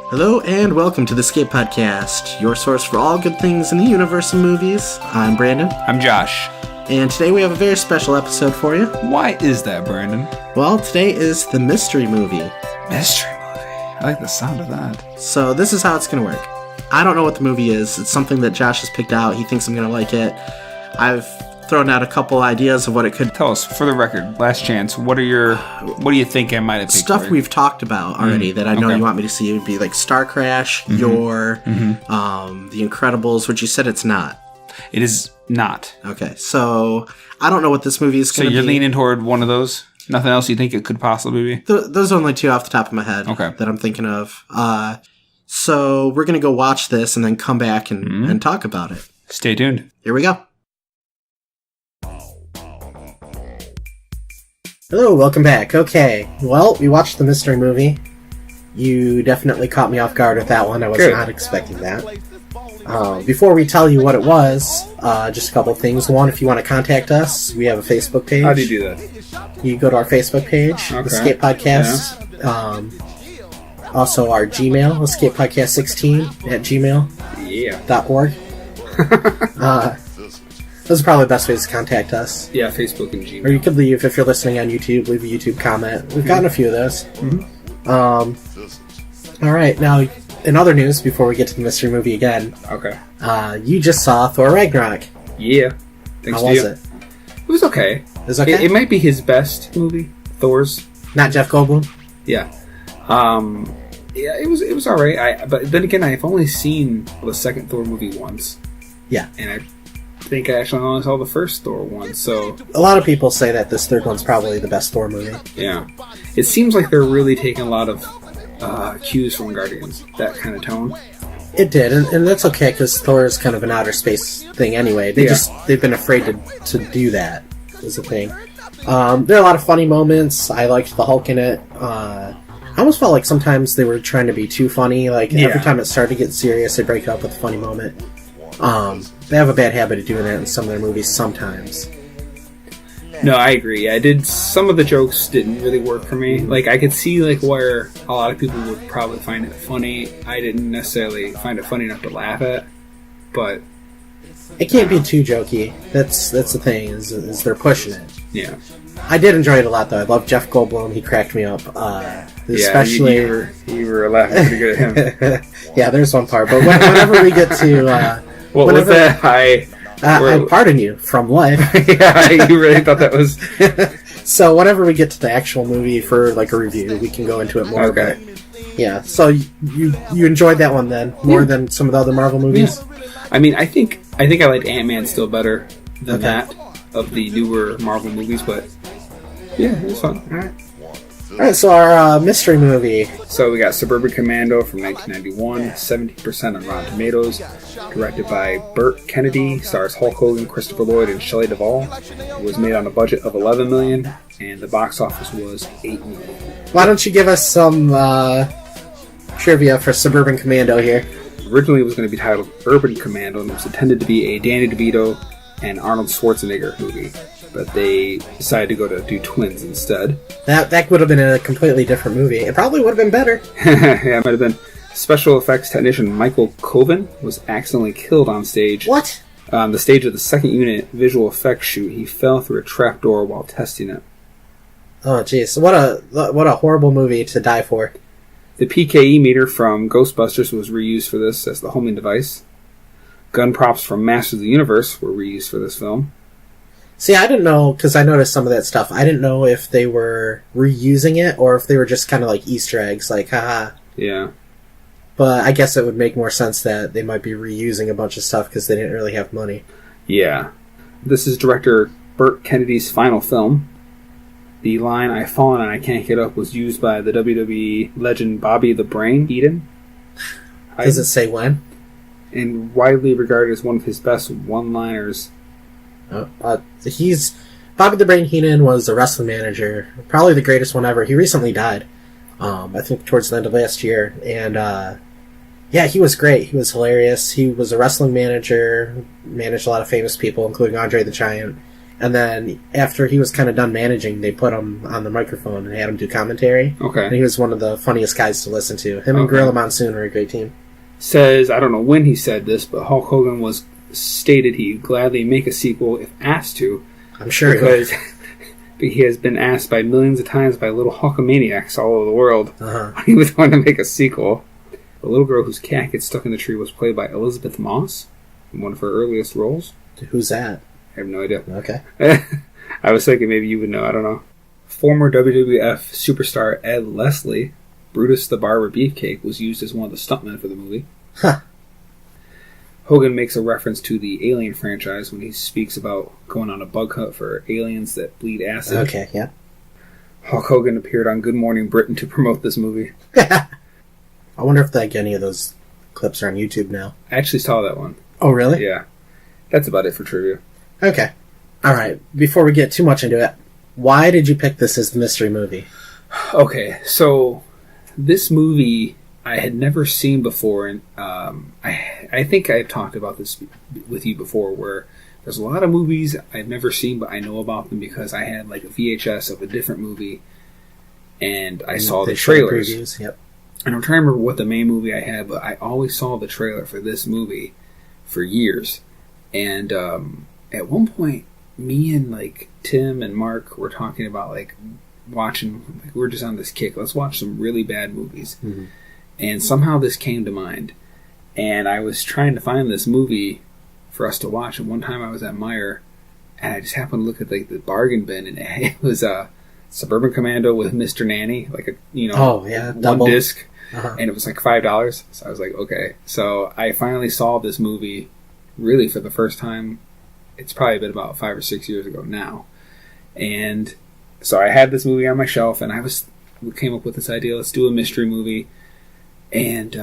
Hello and welcome to the Skate Podcast, your source for all good things in the universe of movies. I'm Brandon. I'm Josh. And today we have a very special episode for you. Why is that, Brandon? Well, today is the mystery movie. Mystery movie. I like the sound of that. So this is how it's going to work. I don't know what the movie is. It's something that Josh has picked out. He thinks I'm going to like it. I've thrown out a couple ideas of what it could... Tell us, for the record, last chance, what do you think I might have picked? Stuff we've talked about already that I know you want me to see would be like Star Crash, The Incredibles, which you said it's not. It is not. Okay, so I don't know what this movie is going to be. So you're leaning toward one of those? Nothing else you think it could possibly be? Those are only two off the top of my head that I'm thinking of. So we're going to go watch this and then come back and talk about it. Stay tuned. Here we go. Hello, welcome back. Okay, well, we watched the mystery movie. You definitely caught me off guard with that one. I was not expecting that. Before we tell you what it was, just a couple of things. One, if you want to contact us, we have a Facebook page. How do you do that? You go to our Facebook page, The Skate Podcast. Yeah. Also our Gmail, escapepodcast16@gmail.org. Those are probably the best ways to contact us. Yeah, Facebook and Gmail. Or you could leave, if you're listening on YouTube, leave a YouTube comment. We've gotten a few of those. Alright, now, in other news, before we get to the mystery movie again. Okay. You just saw Thor Ragnarok. Yeah. How was it? It was okay. It was okay? It might be his best movie, Thor's. Not Jeff Goldblum? Yeah. Yeah, it was alright. But then again, I've only seen the second Thor movie once. Yeah. And I think I actually only saw the first Thor one, so... A lot of people say that this third one's probably the best Thor movie. Yeah. It seems like they're really taking a lot of cues from Guardians, that kind of tone. It did, and that's okay, because Thor is kind of an outer space thing anyway. They've been afraid to do that, is the thing. There are a lot of funny moments. I liked the Hulk in it. I almost felt like sometimes they were trying to be too funny. Every time it started to get serious, they break it up with a funny moment. They have a bad habit of doing that in some of their movies sometimes. No, I agree. Some of the jokes didn't really work for me. I could see where a lot of people would probably find it funny. I didn't necessarily find it funny enough to laugh at, but it can't be too jokey. That's the thing, is they're pushing it. Yeah. I did enjoy it a lot, though. I love Jeff Goldblum. He cracked me up. Especially... you were laughing pretty good at him. Yeah, there's one part. But whenever we get to... what was that? I pardon you, from life. Yeah, you really thought that was... So whenever we get to the actual movie for a review, we can go into it more. Okay. But, yeah, so you enjoyed that one then, more than some of the other Marvel movies? Yeah. I mean, I think I liked Ant-Man still better than that of the newer Marvel movies, but yeah, it was fun. Alright, so our mystery movie. So we got Suburban Commando from 1991, 70% on Rotten Tomatoes, directed by Burt Kennedy, stars Hulk Hogan, Christopher Lloyd, and Shelley Duvall. It was made on a budget of $11 million, and the box office was $8 million. Why don't you give us some trivia for Suburban Commando here? Originally it was going to be titled Urban Commando, and it was intended to be a Danny DeVito and Arnold Schwarzenegger movie, but they decided to do twins instead. That would have been a completely different movie. It probably would have been better. Yeah, it might have been. Special effects technician Michael Coven was accidentally killed on stage. What? On the stage of the second unit visual effects shoot, he fell through a trapdoor while testing it. Oh, jeez. What a horrible movie to die for. The PKE meter from Ghostbusters was reused for this as the homing device. Gun props from Masters of the Universe were reused for this film. See, I didn't know, because I noticed some of that stuff. I didn't know if they were reusing it or if they were just kind of like Easter eggs, haha. Yeah. But I guess it would make more sense that they might be reusing a bunch of stuff because they didn't really have money. Yeah. This is director Burt Kennedy's final film. The line, "I've fallen and I can't get up," was used by the WWE legend Bobby the Brain Eaton. Does it say when? And widely regarded as one of his best one-liners. Bobby the Brain Heenan was a wrestling manager, probably the greatest one ever. He recently died, I think towards the end of last year, and yeah, he was great. He was hilarious. He was a wrestling manager, managed a lot of famous people, including Andre the Giant, And then after he was kind of done managing, they put him on the microphone and had him do commentary. Okay. And he was one of the funniest guys to listen to. Him and Gorilla Monsoon are a great team. Says, I don't know when he said this, but Hulk Hogan stated he'd gladly make a sequel if asked to. I'm sure because he has been asked by millions of times by little Hulkamaniacs all over the world when he would want to make a sequel. The little girl whose cat gets stuck in the tree was played by Elizabeth Moss in one of her earliest roles. Who's that? I have no idea. Okay. I was thinking maybe you would know. I don't know. Former WWF superstar Ed Leslie, Brutus the Barber Beefcake, was used as one of the stuntmen for the movie. Huh. Hogan makes a reference to the Alien franchise when he speaks about going on a bug hunt for aliens that bleed acid. Okay, yeah. Hulk Hogan appeared on Good Morning Britain to promote this movie. I wonder if any of those clips are on YouTube now. I actually saw that one. Oh, really? Yeah. That's about it for trivia. Okay. All right. Before we get too much into it, why did you pick this as the mystery movie? Okay, so this movie I had never seen before, and I think I've talked about this with you before, where there's a lot of movies I've never seen, but I know about them because I had like a VHS of a different movie, and I saw the trailers. Previews, yep. And I'm trying to remember what the main movie I had, but I always saw the trailer for this movie for years. And at one point, me and like Tim and Mark were talking about like watching. Like, we're just on this kick. Let's watch some really bad movies. Mm-hmm. And somehow this came to mind. And I was trying to find this movie for us to watch. And one time I was at Meijer, and I just happened to look at like the bargain bin, and it was Suburban Commando with Mr. Nanny, like a double. one disc, and it was like $5. So I was like, okay. So I finally saw this movie, really for the first time. It's probably been about 5 or 6 years ago now, and so I had this movie on my shelf, and we came up with this idea: let's do a mystery movie. And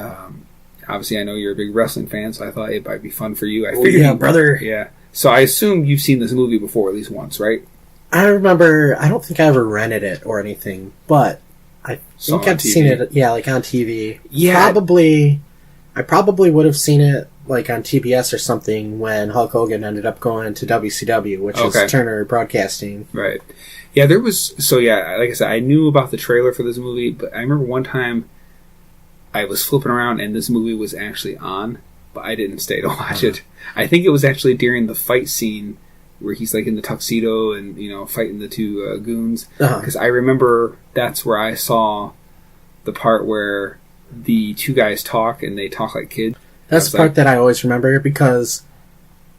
obviously, I know you're a big wrestling fan, so I thought it might be fun for you. I figured, brother. Yeah. So I assume you've seen this movie before at least once, right? I remember. I don't think I ever rented it or anything, but I think I've seen it. Yeah, like on TV. Yeah. I probably would have seen it like on TBS or something when Hulk Hogan ended up going to WCW, which is Turner Broadcasting. Right. Yeah, there was... So, yeah, like I said, I knew about the trailer for this movie, but I remember one time I was flipping around and this movie was actually on, but I didn't stay to watch it. I think it was actually during the fight scene where he's like in the tuxedo and, fighting the two goons. Because I remember that's where I saw the part where the two guys talk and they talk like kids. That's the part that I always remember because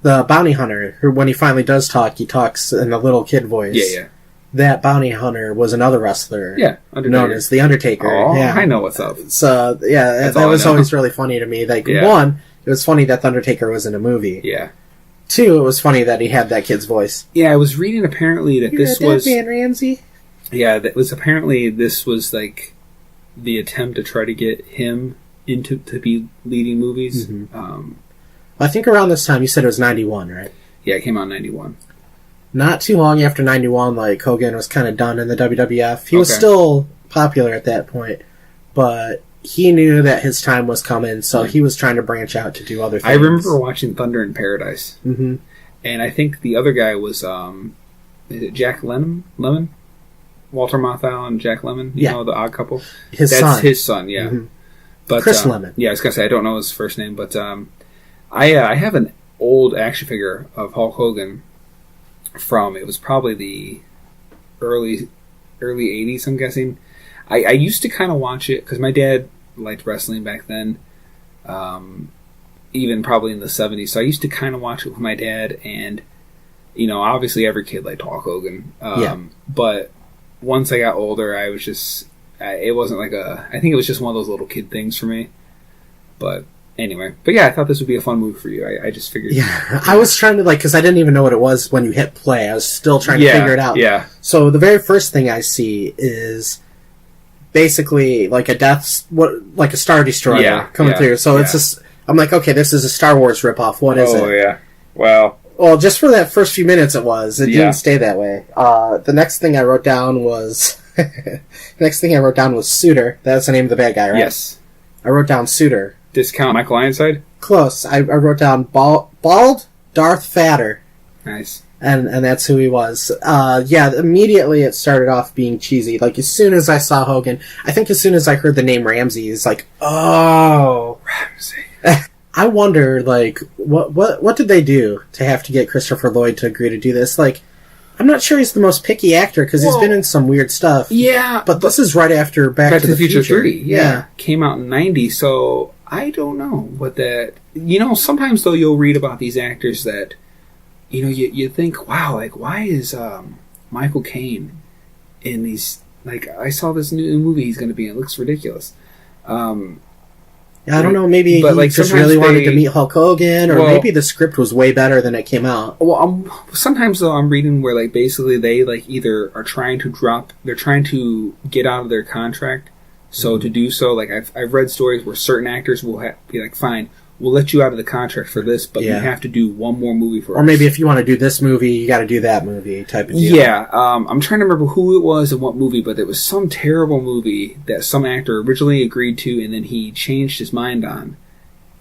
the bounty hunter, who when he finally does talk, he talks in a little kid voice. Yeah. That bounty hunter was another wrestler. Yeah, known as The Undertaker. Oh, yeah. I know what's up. So, yeah, that was always really funny to me. Like, one, it was funny that The Undertaker was in a movie. Yeah. Two, it was funny that he had that kid's voice. Yeah, I was reading apparently that this was... Dan Ramsey? Yeah, this was like the attempt to try to get him to be leading movies. Mm-hmm. I think around this time, you said it was 91, right? Yeah, it came out in 91. Not too long after 91, like, Hogan was kind of done in the WWF. He was still popular at that point, but he knew that his time was coming, so he was trying to branch out to do other things. I remember watching Thunder in Paradise, and I think the other guy was, is it Jack Lemmon? Walter Matthau and Jack Lemmon? You know, the odd couple? That's his son, yeah. Mm-hmm. But, Chris Lemmon. Yeah, I was going to say, I don't know his first name, but I have an old action figure of Hulk Hogan from, it was probably the early 80s, I'm guessing. I used to kind of watch it, because my dad liked wrestling back then, even probably in the 70s, so I used to kind of watch it with my dad, and, obviously every kid liked Hulk Hogan, but once I got older, I was just, it wasn't like I think it was just one of those little kid things for me, but anyway. But yeah, I thought this would be a fun move for you. I just figured. Yeah, I was trying to, because I didn't even know what it was when you hit play. I was still trying to figure it out. Yeah. So the very first thing I see is basically like a Star Destroyer coming through. So it's just, I'm like, okay, this is a Star Wars ripoff. What is it? Oh, yeah. Well, just for that first few minutes it was. It didn't stay that way. The next thing I wrote down was... Suitor. That's the name of the bad guy, right? Yes. I wrote down Suitor. Discount Michael Ironside? Close. I wrote down Bald Darth Vader. Nice. And that's who he was. Yeah, immediately it started off being cheesy. Like, as soon as I saw Hogan, I think as soon as I heard the name Ramsey, it's like, oh. Ramsey. I wonder, like, what did they do to have to get Christopher Lloyd to agree to do this? Like, I'm not sure he's the most picky actor, because he's been in some weird stuff. Yeah. But this is right after Back to the Future 3. Yeah. Came out in 90, so I don't know what that... sometimes, though, you'll read about these actors that... you think, wow, like, why is Michael Caine in these... Like, I saw this new movie he's going to be in. It looks ridiculous. I don't know, maybe he just really wanted to meet Hulk Hogan, or maybe the script was way better than it came out. Well, sometimes, though, I'm reading where, like, basically they, like, either are trying to they're trying to get out of their contract, so to do so, like, I've read stories where certain actors will be like, fine, we'll let you out of the contract for this, but you have to do one more movie for us. Or maybe if you want to do this movie, you got to do that movie type of deal. Yeah, I'm trying to remember who it was and what movie, but it was some terrible movie that some actor originally agreed to, and then he changed his mind on.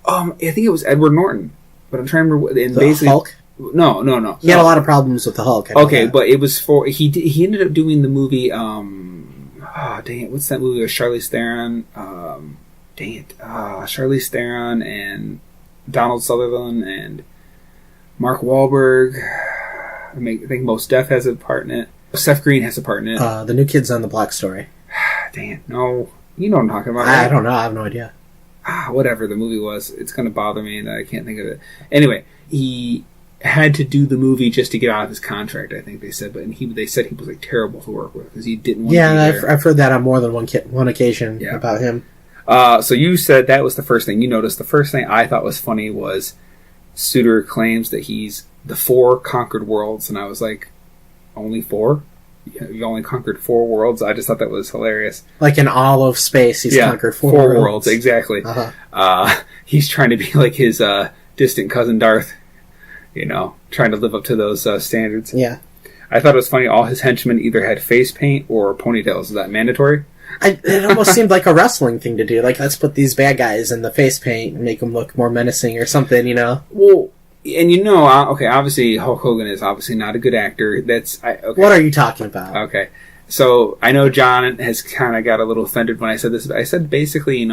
I think it was Edward Norton, but I'm trying to remember. And the Hulk? No. He had a lot of problems with the Hulk. Okay, but it was for... He ended up doing the movie... dang it, what's that movie with Charlize Theron? Charlize Theron and Donald Sutherland and Mark Wahlberg. I think Mos Def has a part in it. Seth Green has a part in it. The New Kids on the Block story. Dang it, no. You know what I'm talking about, right? I don't know. I have no idea. Whatever the movie was. It's going to bother me that I can't think of it. Anyway, he had to do the movie just to get out of his contract, I think they said. But they said he was like terrible to work with because he didn't want to be there. I've heard that on more than one occasion about him. So you said that was the first thing you noticed. The first thing I thought was funny was Suter claims that he's the 4 conquered worlds, and I was like, only 4? You only conquered 4 worlds? I just thought that was hilarious. Like in all of space, he's conquered 4 worlds. Exactly. He's trying to be like his distant cousin Darth, trying to live up to those standards. Yeah. I thought it was funny, all his henchmen either had face paint or ponytails. Is that mandatory? It almost seemed like a wrestling thing to do. Like, let's put these bad guys in the face paint and make them look more menacing or something, Well, and obviously Hulk Hogan is obviously not a good actor. What are you talking about? Okay. So, I know John has kind of got a little offended when I said this, but I said basically,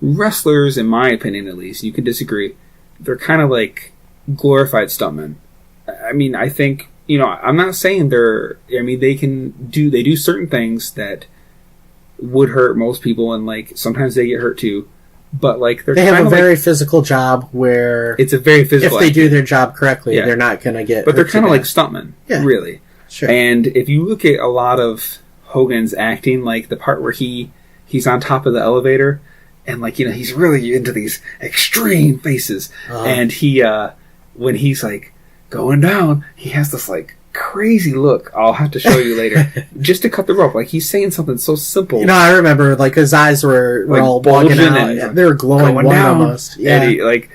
wrestlers, in my opinion at least, you can disagree, they're kind of like glorified stuntmen. I mean, I think, I'm not saying they do certain things that would hurt most people, and like sometimes they get hurt too, but like they have a very physical job where it's a very physical. If they do their job correctly, they're not going to get. But they're kind of like stuntmen, really. Sure. And if you look at a lot of Hogan's acting, like the part where he's on top of the elevator, and like he's really into these extreme faces, and he when he's like going down, he has this like crazy look. I'll have to show you later. Just to cut the rope. Like, he's saying something so simple. I remember, like, his eyes were like all bulging out. They were glowing down almost. Yeah. A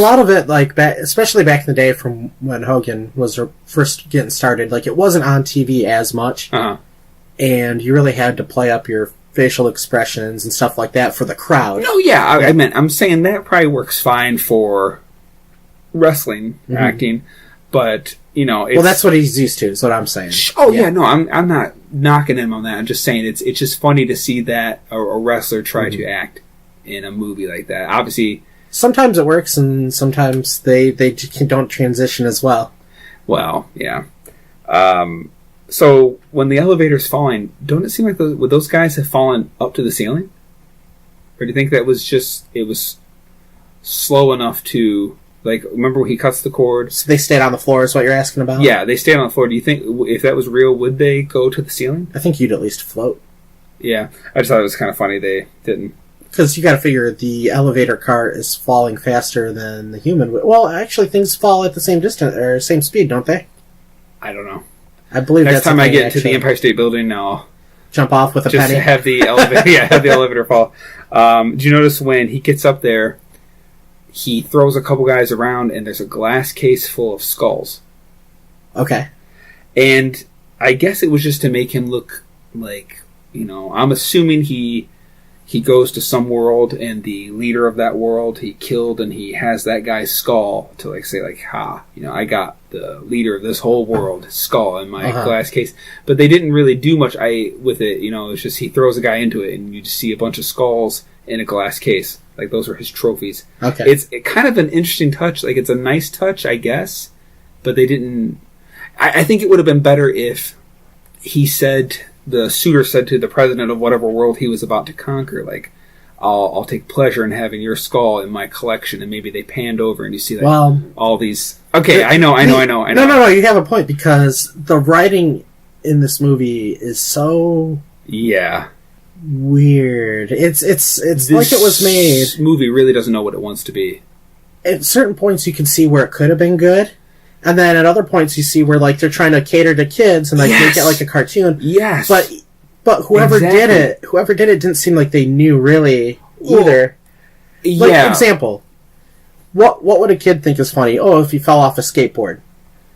lot of it, like, especially back in the day from when Hogan was first getting started, like, it wasn't on TV as much. And you really had to play up your facial expressions and stuff like that for the crowd. No, I'm saying that probably works fine for wrestling acting. But, well, that's what he's used to, is what I'm saying. I'm not knocking him on that. I'm just saying it's just funny to see that a wrestler try to act in a movie like that. Obviously... Sometimes it works, and sometimes they don't transition as well. Well, yeah. So, when the elevator's falling, don't it seem like would those guys have fallen up to the ceiling? Or do you think that was it was slow enough to... Like, remember when he cuts the cord? So they stayed on the floor is what you're asking about? Yeah, they stayed on the floor. Do you think, if that was real, would they go to the ceiling? I think you'd at least float. Yeah, I just thought it was kind of funny they didn't. Because you got to figure the elevator cart is falling faster than the human would. Well, actually, things fall at the same distance, or same speed, don't they? I don't know. I believe next time I get to the Empire State Building, I'll jump off with a penny. Just have the elevator, have the elevator fall. Do you notice when he gets up there, he throws a couple guys around, and there's a glass case full of skulls. Okay. And I guess it was just to make him look like, I'm assuming he he goes to some world, and the leader of that world he killed, and he has that guy's skull to like say like, "Ha, I got the leader of this whole world skull in my glass case." But they didn't really do much with it. It's just he throws a guy into it, and you just see a bunch of skulls in a glass case. Like those were his trophies. Okay, it's kind of an interesting touch. Like it's a nice touch, I guess, but they didn't. I think it would have been better if the suitor said to the president of whatever world he was about to conquer, like, I'll take pleasure in having your skull in my collection, and maybe they panned over and you see like all these. Okay, I know. No, you have a point, because the writing in this movie is so weird. It's like it was made. This movie really doesn't know what it wants to be. At certain points, you can see where it could have been good. And then at other points, you see where like they're trying to cater to kids and like make it like a cartoon. Yes, but whoever did it didn't seem like they knew really either. Like, example, what would a kid think is funny? Oh, if he fell off a skateboard,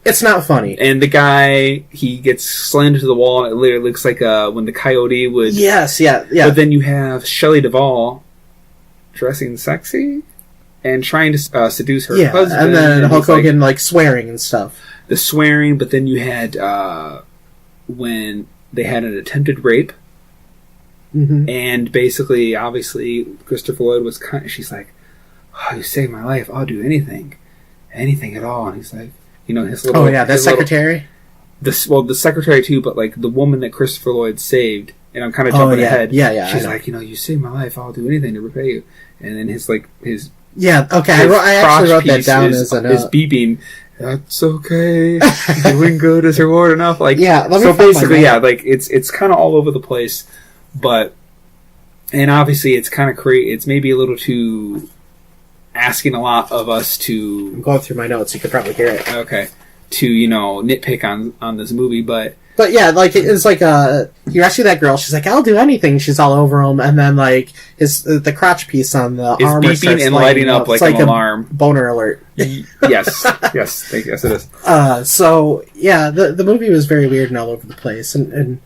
it's not funny. And the guy, he gets slammed into the wall, and it literally looks like when the coyote would. Yes, yeah. But then you have Shelley Duvall dressing sexy and trying to seduce her husband. And then Hulk Hogan like swearing and stuff. The swearing, but then you had when they had an attempted rape, and basically, obviously, Christopher Lloyd was she's like, "Oh, you saved my life. I'll do anything at all." And he's like, his little that secretary. The secretary too, but like the woman that Christopher Lloyd saved. And I'm kind of jumping ahead. Yeah. She's like, you saved my life. I'll do anything to repay you. And then his. Yeah, okay. I actually wrote that down as a note. Is beeping. That's okay. Doing good is reward enough. Like, let me so basically, like it's kind of all over the place, and obviously it's kind of it's maybe a little too asking a lot of us to. I'm going through my notes. You could probably hear it. Okay, to nitpick on this movie, But yeah, like it's like you rescue that girl. She's like, "I'll do anything." She's all over him, and then like the crotch piece on the armor beeping starts and lighting up like an alarm. Boner alert. Yes, it is. So yeah, the movie was very weird and all over the place, and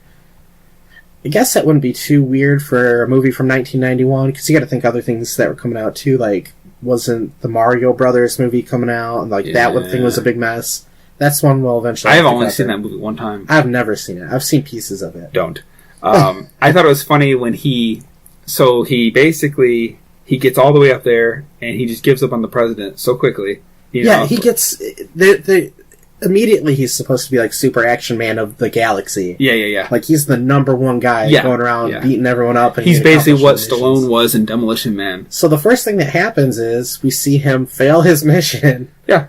I guess that wouldn't be too weird for a movie from 1991, because you got to think other things that were coming out too. Like, wasn't the Mario Brothers movie coming out, and like that thing was a big mess. That's one we'll eventually. I have only seen that movie one time. I've never seen it. I've seen pieces of it. Don't. I thought it was funny when he basically gets all the way up there and he just gives up on the president so quickly. He gets immediately. He's supposed to be like super action man of the galaxy. Yeah. Like he's the number one guy going around beating everyone up. And he's basically what Stallone was in Demolition Man. So the first thing that happens is we see him fail his mission. Yeah.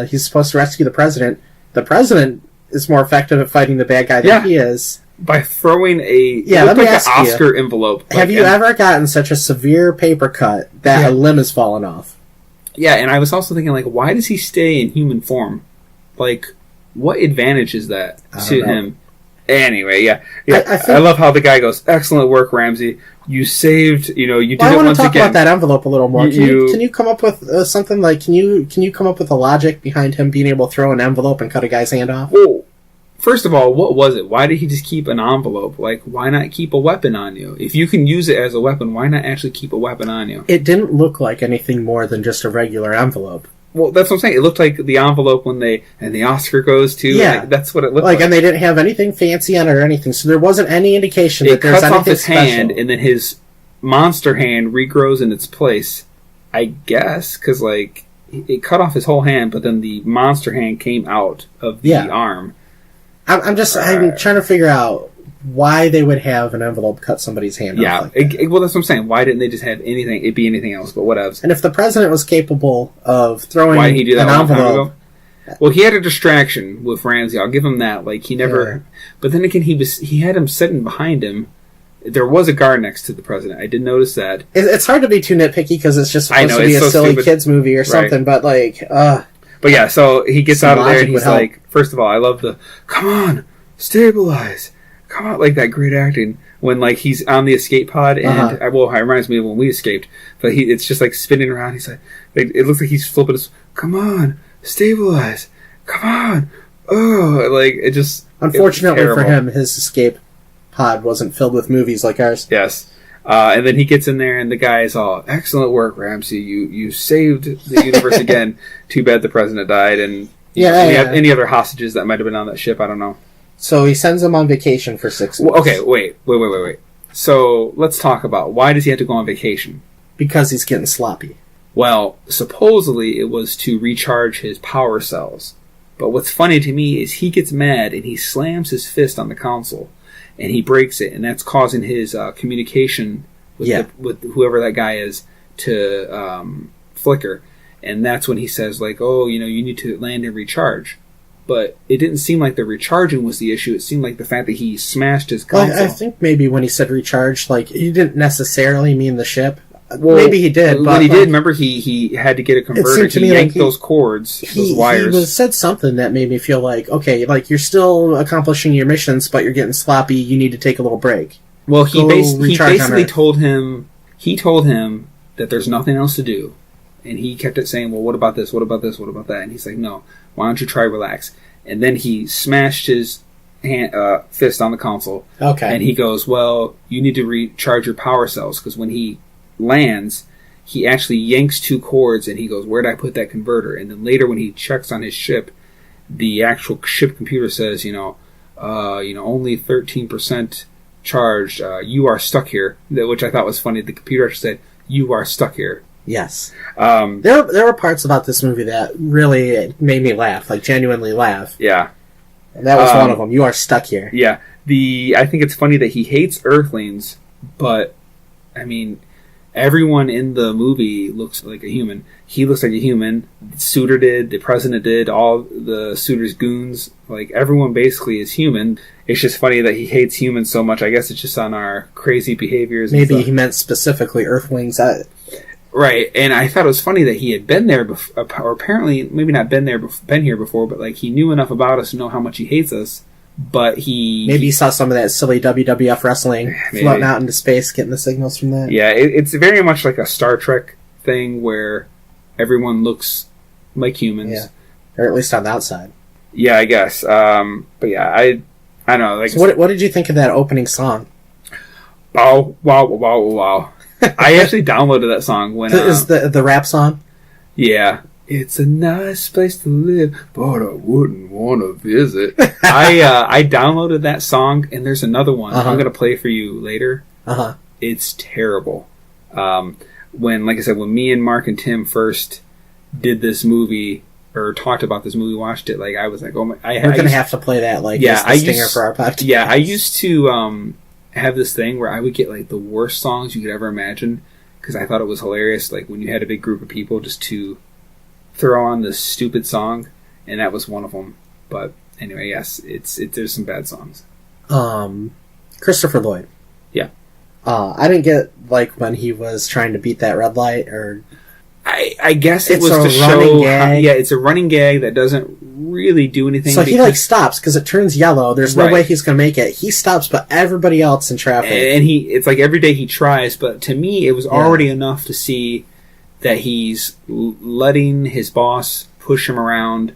He's supposed to rescue the president. The president is more effective at fighting the bad guy than he is. By throwing an Oscar envelope. Have you ever gotten such a severe paper cut that a limb has fallen off? Yeah, and I was also thinking, like, why does he stay in human form? Like, what advantage is that to him? Anyway, I love how the guy goes, "Excellent work, Ramsey. You saved, you did it once again." I want to talk about that envelope a little more. Can you come up with something like, can you come up with a logic behind him being able to throw an envelope and cut a guy's hand off? Well, first of all, what was it? Why did he just keep an envelope? Like, why not keep a weapon on you? If you can use it as a weapon, why not actually keep a weapon on you? It didn't look like anything more than just a regular envelope. Well, that's what I'm saying. It looked like the envelope when the Oscar goes to. Yeah, that's what it looked like. And they didn't have anything fancy on it or anything, so there wasn't any indication that there's anything special. It cuts off his hand, and then his monster hand regrows in its place. I guess because it cut off his whole hand, but then the monster hand came out of the arm. I'm trying to figure out why they would have an envelope cut somebody's hand off like that. Well, that's what I'm saying. Why didn't they just have it be anything else, but whatevs. And if the president was capable of throwing why did he do that an envelope... Well, he had a distraction with Ramsey. I'll give him that. Like, he never... Yeah. But then again, he had him sitting behind him. There was a guard next to the president. I did notice that. It's hard to be too nitpicky because it's just supposed to be a silly kids movie or something, but But yeah, so he gets out of there and he's like, first of all, I love the, "Come on, stabilize. Come on," like that great acting when he's on the escape pod and it reminds me of when we escaped. But it's just like spinning around. He's like, it looks like he's flipping us. "Come on, stabilize. Come on." Oh, it just. Unfortunately for him, his escape pod wasn't filled with movies like ours. Yes. And then he gets in there, and the guy is all, excellent work, Ramsey. You saved the universe again. Too bad the president died. And any other hostages that might have been on that ship, I don't know. So he sends him on vacation for 6 weeks. Well, okay, wait. So let's talk about, why does he have to go on vacation? Because he's getting sloppy. Well, supposedly it was to recharge his power cells. But what's funny to me is he gets mad and he slams his fist on the console. And he breaks it, and that's causing his communication with whoever that guy is to flicker. And that's when he says, like, oh, you need to land and recharge. But it didn't seem like the recharging was the issue. It seemed like the fact that he smashed his console. Well, I think maybe when he said recharge, like, he didn't necessarily mean the ship. Well, maybe he did. But when he did, remember, he had to get a converter. He yanked those cords, those wires. He said something that made me feel like, okay, like, you're still accomplishing your missions, but you're getting sloppy. You need to take a little break. Well, he basically told him that there's nothing else to do. And he kept it saying, well, what about this? What about this? What about that? And he's like, no, why don't you try relax? And then he smashed his fist on the console. Okay. And he goes, well, you need to recharge your power cells, because when he lands, he actually yanks 2 cords, and he goes, where did I put that converter? And then later when he checks on his ship, the actual ship computer says, only 13% charged. You are stuck here, which I thought was funny. The computer actually said, you are stuck here. Yes. There were parts about this movie that really made me laugh, like genuinely laugh. Yeah. And that was one of them. You are stuck here. Yeah. I think it's funny that he hates Earthlings, but, I mean, everyone in the movie looks like a human. He looks like a human. Suitor did. The president did. All the Suitor's goons. Like, everyone basically is human. It's just funny that he hates humans so much. I guess it's just on our crazy behaviors. Maybe he meant specifically Earthlings. Right, and I thought it was funny that he had been there before, or apparently maybe not been here before, but like he knew enough about us to know how much he hates us. But maybe he saw some of that silly WWF wrestling floating out into space, getting the signals from that. Yeah, it's very much like a Star Trek thing where everyone looks like humans, yeah, or at least on the outside. Yeah, I guess. But yeah, I don't know. Like, so what did you think of that opening song? Wow, wow, wow, wow. I actually downloaded that song when... Is the rap song? Yeah. It's a nice place to live, but I wouldn't want to visit. I downloaded that song, and there's another one I'm going to play for you later. It's terrible. Like I said, when me and Mark and Tim first did this movie, or talked about this movie, watched it, like I was like, oh my... We're going to have to play that, like, as the stinger for our podcast. Yeah, I used to... have this thing where I would get like the worst songs you could ever imagine, because I thought it was hilarious, like when you had a big group of people just to throw on this stupid song, and that was one of them. But anyway, yes, there's some bad songs. Christopher Lloyd. Yeah. I didn't get like when he was trying to beat that red light, or I guess it was to show it's a running gag that doesn't really do anything. So he stops because it turns yellow. There's no way he's going to make it. He stops, but everybody else in traffic. And it's like every day he tries, but to me it was already enough to see that he's letting his boss push him around,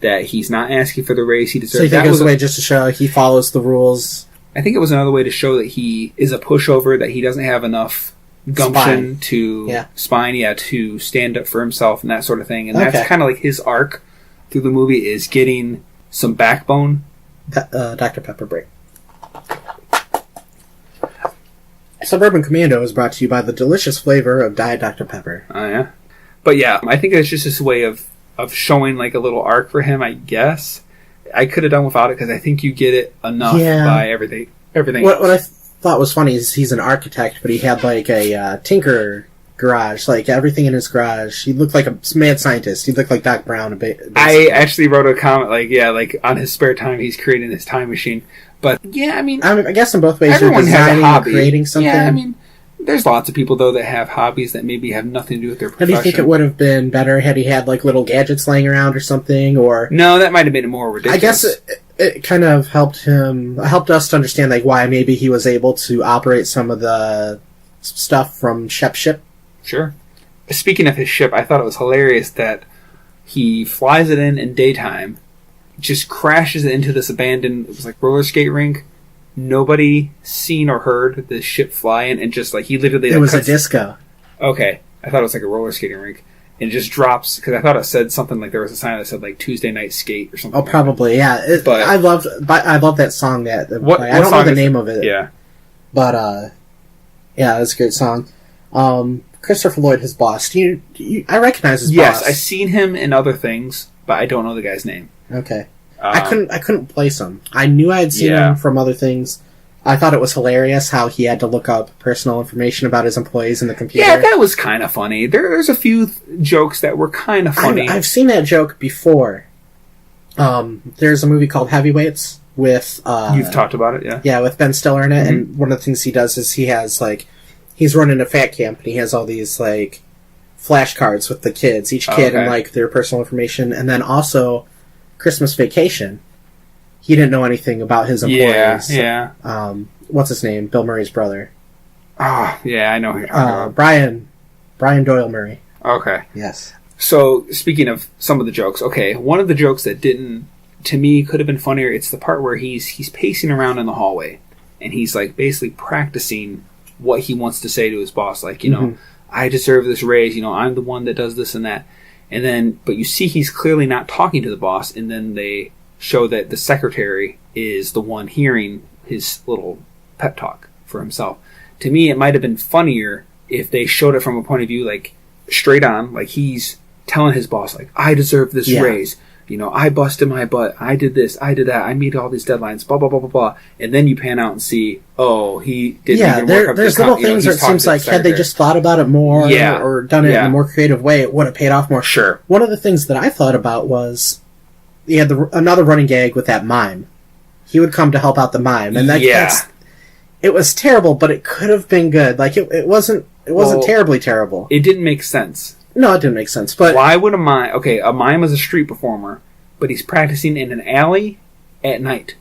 that he's not asking for the raise he deserves. So you think it was a way just to show he follows the rules? I think it was another way to show that he is a pushover, that he doesn't have enough gumption to stand up for himself and that sort of thing. And that's kind of like his arc through the movie, is getting some backbone. Dr. Pepper break. Suburban Commando is brought to you by the delicious flavor of Diet Dr. Pepper. Oh, yeah. But yeah, I think it's just this way of showing like a little arc for him, I guess. I could have done without it, because I think you get it enough by everything. What I thought was funny is he's an architect, but he had like a tinker garage, like everything in his garage. He looked like a mad scientist. He looked like Doc Brown. I actually wrote a comment like on his spare time he's creating this time machine. But yeah, I mean, I guess in both ways everyone you're has a hobby. Creating something. Yeah, I mean, there's lots of people though that have hobbies that maybe have nothing to do with their profession. How do you think it would have been better had he had like little gadgets laying around or something? Or no, that might have been more ridiculous. I guess it kind of helped us to understand like why maybe he was able to operate some of the stuff from Shep's ship. Sure. Speaking of his ship, I thought it was hilarious that he flies it in daytime, just crashes it into this abandoned, it was like roller skate rink, nobody seen or heard the ship flying, and just like he literally. It was a disco. Okay, I thought it was like a roller skating rink, and it just drops because I thought it said something like there was a sign that said like Tuesday night skate or something. Oh, probably But I love that song. I don't know the name of it. Yeah, but it's a great song. Christopher Lloyd, his boss. I recognize his boss. Yes, I've seen him in other things, but I don't know the guy's name. Okay. I couldn't place him. I knew I had seen him from other things. I thought it was hilarious how he had to look up personal information about his employees in the computer. Yeah, that was kind of funny. There's a few jokes that were kind of funny. I've seen that joke before. There's a movie called Heavyweights with... You've talked about it, yeah? Yeah, with Ben Stiller in it, and one of the things he does is he has, like... He's running a fat camp, and he has all these, like, flashcards with the kids. Each kid and, like, their personal information. And then also... Christmas Vacation, he didn't know anything about his employees. Yeah. What's his name? Bill Murray's brother. Oh, yeah, I know who you're talking about. Brian Doyle Murray. Okay. Yes. So, speaking of some of the jokes, one of the jokes that didn't, to me, could have been funnier, it's the part where he's pacing around in the hallway, and he's, like, basically practicing what he wants to say to his boss. Like, you know, I deserve this raise, I'm the one that does this and that. And then, but you see he's clearly not talking to the boss, and then they show that the secretary is the one hearing his little pep talk for himself. To me, it might have been funnier if they showed it from a point of view, like, straight on, like he's telling his boss, like, I deserve this raise. I busted my butt. I did this. I did that. I meet all these deadlines, blah, blah, blah, blah, blah. And then you pan out and see, he didn't even work up there's little things where it seems like had they just thought about it more or done it in a more creative way, it would have paid off more. Sure. One of the things that I thought about was he had another running gag with that mime. He would come to help out the mime. And it was terrible, but it could have been good. Like, it wasn't terribly terrible. It didn't make sense. No, it didn't make sense. But why would a mime... Okay, a mime is a street performer, but he's practicing in an alley at night.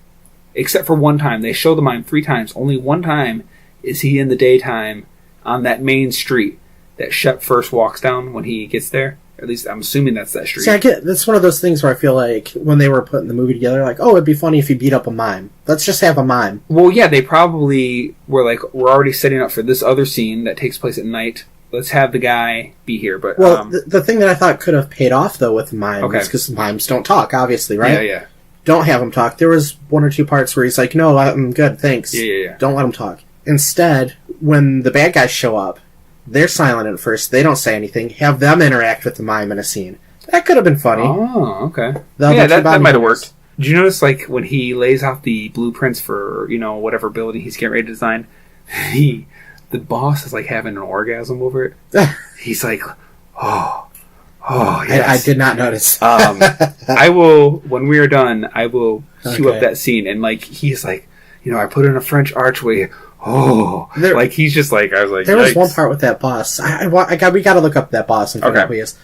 Except for one time. They show the mime 3 times. Only one time is he in the daytime on that main street that Shep first walks down when he gets there. At least I'm assuming that's that street. See, that's one of those things where I feel like when they were putting the movie together, like, it'd be funny if you beat up a mime. Let's just have a mime. Well, yeah, they probably were like, we're already setting up for this other scene that takes place at night. Let's have the guy be here. But the thing that I thought could have paid off, though, with mimes, because mimes don't talk, obviously, right? Yeah. Don't have them talk. There was 1 or 2 parts where he's like, no, I'm good, thanks. Yeah. Don't let him talk. Instead, when the bad guys show up, they're silent at first. They don't say anything. Have them interact with the mime in a scene. That could have been funny. Oh, okay. That might have worked. Did you notice, like, when he lays out the blueprints for, whatever building he's getting ready to design, the boss is, like, having an orgasm over it. He's like, oh, yes. I did not notice. I will, when we are done, I will cue up that scene. And, like, he's like, I put in a French archway. Oh, he's just like, I was like, there was one part with that boss. We got to look up that boss and figure out who he is.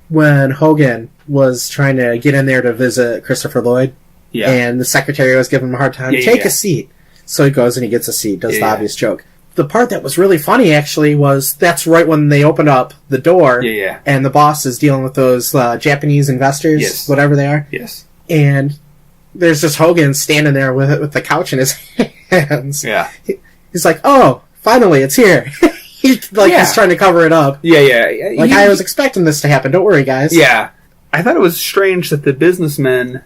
When Hogan was trying to get in there to visit Christopher Lloyd, and the secretary was giving him a hard time, take a seat. So he goes and he gets a seat, does the obvious joke. The part that was really funny, actually, was that's right when they open up the door, and the boss is dealing with those Japanese investors, whatever they are. Yes. And there's just Hogan standing there with the couch in his hands. Yeah. He's like, oh, finally, it's here. He's trying to cover it up. Yeah. Like, I was expecting this to happen. Don't worry, guys. Yeah. I thought it was strange that the businessmen,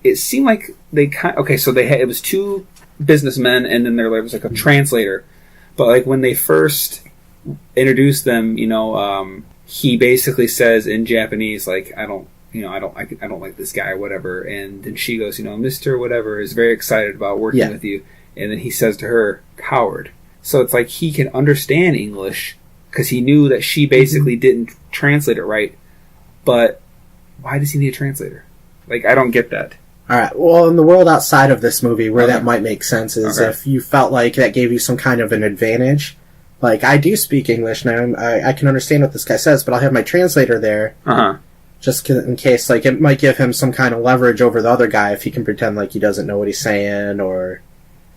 it seemed like they so it was 2 businessmen, and then there was like a translator. But like when they first introduced them, he basically says in Japanese, like, I don't like this guy, whatever. And then she goes, Mr. Whatever is very excited about working with you. And then he says to her, coward. So it's like he can understand English because he knew that she basically didn't translate it right. But why does he need a translator? Like, I don't get that. All right. Well, in the world outside of this movie, where that might make sense is if you felt like that gave you some kind of an advantage. Like, I do speak English now. I can understand what this guy says, but I'll have my translator there. Just in case, like, it might give him some kind of leverage over the other guy if he can pretend like he doesn't know what he's saying, or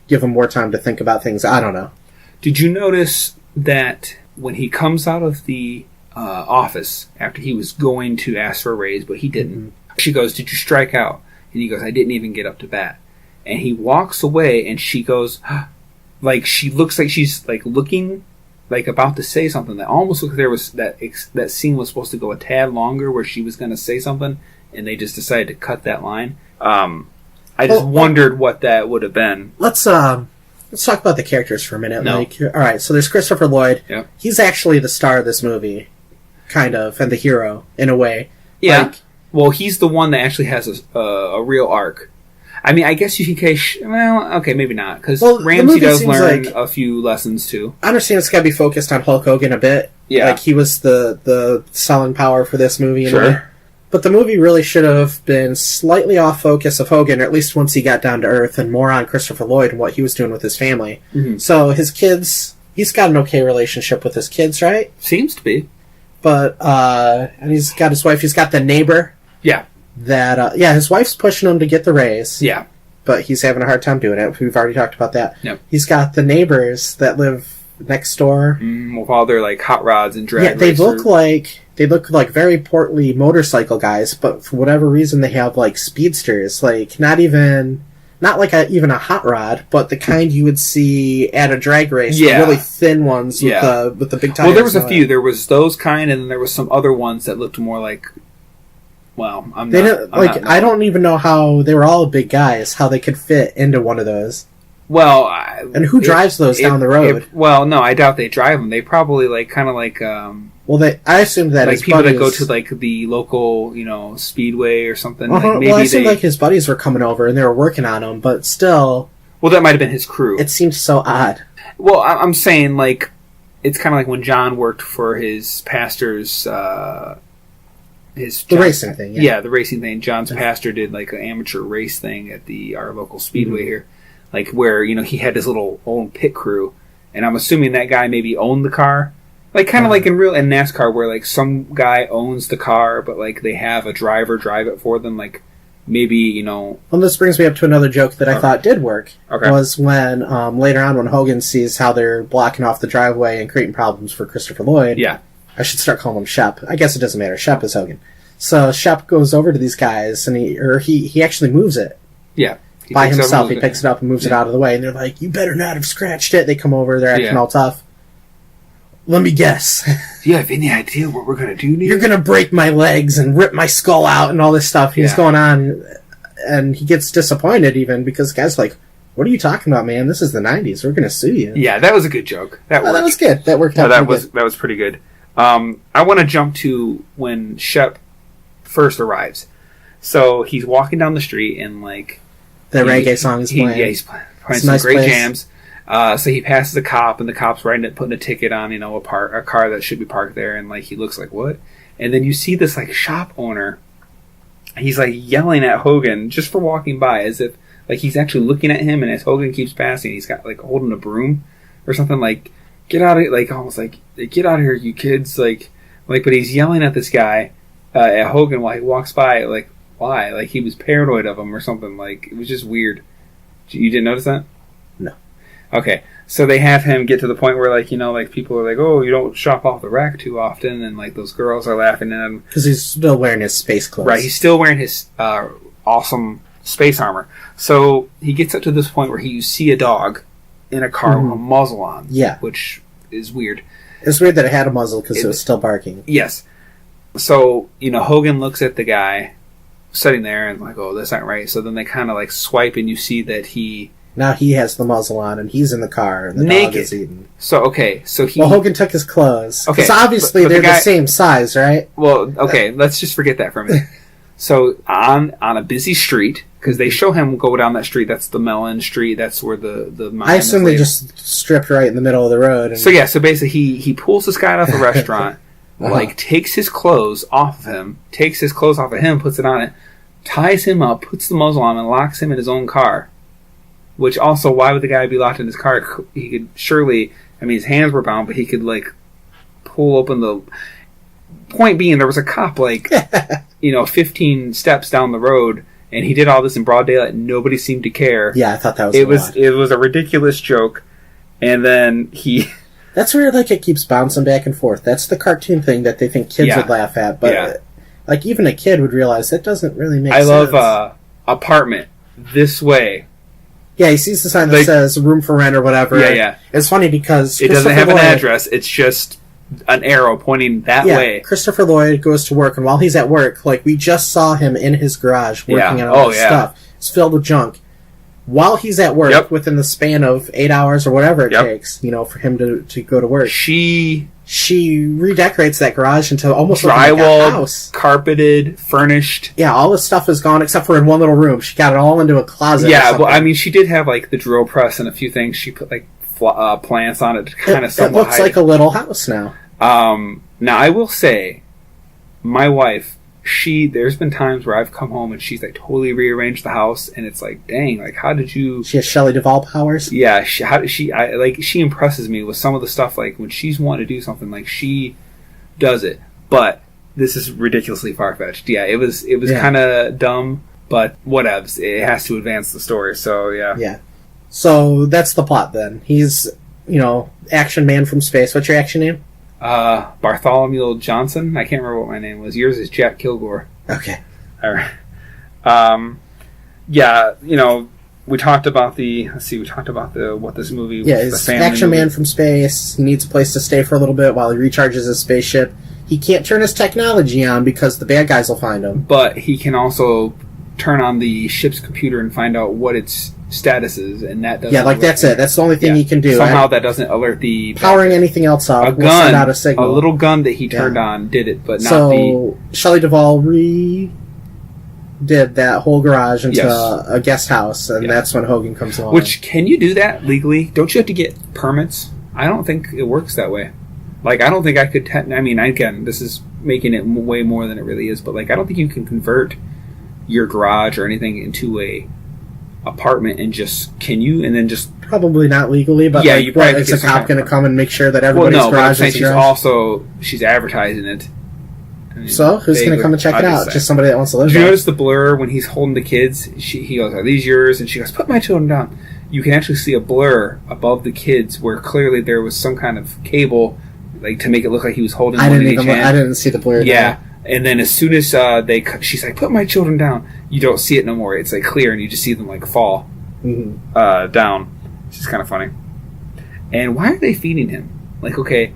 give him more time to think about things. I don't know. Did you notice that when he comes out of the office after he was going to ask for a raise, but he didn't, she goes, did you strike out? And he goes, I didn't even get up to bat. and he walks away, and she goes, like, she looks like she's, like, looking, like, about to say something. That almost looked like there was, that scene was supposed to go a tad longer, where she was going to say something, and they just decided to cut that line. I just wondered what that would have been. Let's talk about the characters for a minute. No. Like, all right, so there's Christopher Lloyd. Yep. He's actually the star of this movie, kind of, and the hero in a way. Yeah. Like, well, he's the one that actually has a real arc. I mean, I guess you can well, okay, maybe not, because Ramsey does learn a few lessons too. I understand it's got to be focused on Hulk Hogan a bit. Yeah. Like, he was the selling power for this movie. In a way. But the movie really should have been slightly off focus of Hogan, or at least once he got down to earth, and more on Christopher Lloyd and what he was doing with his family. Mm-hmm. So his kids, he's got an okay relationship with his kids, right? Seems to be. But, and he's got his wife, he's got the neighbor. Yeah. That, his wife's pushing him to get the raise. Yeah. But he's having a hard time doing it. We've already talked about that. Yep. He's got the neighbors that live next door. With all their, like, hot rods and drag they look like very portly motorcycle guys, but for whatever reason they have, like, speedsters. Like, not like even a hot rod, but the kind you would see at a drag race. Yeah. The really thin ones with the big tires. Well, there was a few. There was those kind, and then there was some other ones that looked more like... Well, I don't even know how... They were all big guys, how they could fit into one of those. Well... and who drives those down the road? Well, no, I doubt they drive them. They probably, like, kind of like... I assumed that like his people buddies... that go to, like, the local, speedway or something. Uh-huh. Like, maybe I assumed like his buddies were coming over and they were working on him, but still... Well, that might have been his crew. It seems so odd. Well, I'm saying, like, it's kind of like when John worked for his pastor's... racing thing, yeah. Yeah, the racing thing. John's pastor did, like, an amateur race thing at our local speedway here. Like, where, he had his little own pit crew. And I'm assuming that guy maybe owned the car. Like, kind of like in NASCAR, where, like, some guy owns the car, but, like, they have a driver drive it for them. Like, maybe, Well, this brings me up to another joke that I thought did work. Okay. Was when, later on, when Hogan sees how they're blocking off the driveway and creating problems for Christopher Lloyd. Yeah. I should start calling him Shep. I guess it doesn't matter. Shep is Hogan. So Shep goes over to these guys, and he actually moves it. Yeah. By himself. He picks it up and moves it out of the way, and they're like, "You better not have scratched it." They come over, they're acting all tough. Let me guess. Do you have any idea what we're going to do, Neil? You're going to break my legs and rip my skull out and all this stuff. He's going on, and he gets disappointed even, because the guy's like, "What are you talking about, man? This is the 90s. We're going to sue you." Yeah, that was a good joke. That was good. That worked out that was pretty good. I want to jump to when Shep first arrives. So he's walking down the street, and, like... The reggae song is playing. Yeah, he's playing some great jams. So he passes a cop, and the cop's putting a ticket on, a car that should be parked there, and, like, he looks like, what? And then you see this, like, shop owner. He's, like, yelling at Hogan just for walking by, as if, like, he's actually looking at him, and as Hogan keeps passing, he's got, like, holding a broom or something, like, get out of here, like, almost like, get out of here, you kids, like, but he's yelling at this guy, at Hogan while he walks by, like, why? Like, he was paranoid of him or something, like, it was just weird. You didn't notice that? No. Okay, so they have him get to the point where, like, like, people are like, oh, you don't shop off the rack too often, and, like, those girls are laughing at him. Because he's still wearing his space clothes. Right, he's still wearing his awesome space armor. So he gets up to this point where you see a dog in a car with a muzzle on. Yeah. Which is weird. It's weird that it had a muzzle because it was still barking. Yes. So, Hogan looks at the guy sitting there and, like, oh, that's not right. So then they kind of, like, swipe, and you see that now he has the muzzle on, and he's in the car, and the dog is eating. So, okay, so he... Well, Hogan took his clothes. Okay. Because obviously they're the same size, right? Well, okay, let's just forget that for a minute. So, on a busy street, because they show him go down that street, that's the Mellon Street, that's where the mine I assume they just stripped right in the middle of the road. And... So, yeah, so basically he pulls this guy out of the restaurant, like, takes his clothes off of him, puts it on it, ties him up, puts the muzzle on him, and locks him in his own car. Which also, why would the guy be locked in his car? He could surely, his hands were bound, but he could, like, pull open the... Point being, there was a cop, like, 15 steps down the road, and he did all this in broad daylight, and nobody seemed to care. Yeah, I thought that was It was a ridiculous joke, and then he... That's where, like, it keeps bouncing back and forth. That's the cartoon thing that they think kids would laugh at, but, like, even a kid would realize that doesn't really make sense. I love apartment this way. Yeah, he sees the sign that Like- says room for rent or whatever. Yeah. It's funny because It doesn't Christopher have an Lloyd- address. It's just an arrow pointing that way. Christopher Lloyd goes to work, and while he's at work, like, we just saw him in his garage working on all this stuff. It's filled with junk. While he's at work, within the span of 8 hours or whatever it takes, for him to go to work, she redecorates that garage into almost like a house. Carpeted, furnished. Yeah, all this stuff is gone except for in one little room. She got it all into a closet. Yeah, well, I mean, she did have like the drill press and a few things. She put like plants on it to kind of somewhat It looks like a little house now. Now I will say, my wife, there's been times where I've come home and she's like totally rearranged the house, and it's like, dang, like how did you? She has Shelley Duvall powers. Yeah, she impresses me with some of the stuff. Like when she's wanting to do something, like she does it. But this is ridiculously far fetched. Yeah, it was kind of dumb, but whatevs. It has to advance the story. So yeah. Yeah. So that's the plot then. He's action man from space. What's your action name? Bartholomew Johnson. I can't remember what my name was. Yours is Jack Kilgore. Okay. All right. Yeah, we talked about what this movie. Yeah, he's action man from space. He needs a place to stay for a little bit while he recharges his spaceship. He can't turn his technology on because the bad guys will find him. But he can also turn on the ship's computer and find out what its status is, and that doesn't. Yeah, that's it. That's the only thing he can do. Somehow that doesn't alert the powering anything else up. A will send out a signal. A little gun that he turned on did it, but not so Shelley Duvall redid that whole garage into a guest house, and that's when Hogan comes along. Which, can you do that legally? Don't you have to get permits? I don't think it works that way. Like, I don't think I could. Again, this is making it way more than it really is, but like, I don't think you can convert your garage or anything into a apartment and can you and then just probably not legally, but you probably is a cop going to come and make sure that everybody's garage is she's advertising it. So who's going to come and check it out? Just somebody that wants to live there. Did you notice the blur when he's holding the kids? He goes, "Are these yours?" And she goes, "Put my children down." You can actually see a blur above the kids where clearly there was some kind of cable, like to make it look like he was holding. I didn't see the blur. Yeah. And then as soon as she's like, "Put my children down," you don't see it no more. It's like clear, and you just see them like fall down. It's just kind of funny. And why are they feeding him? Like, okay,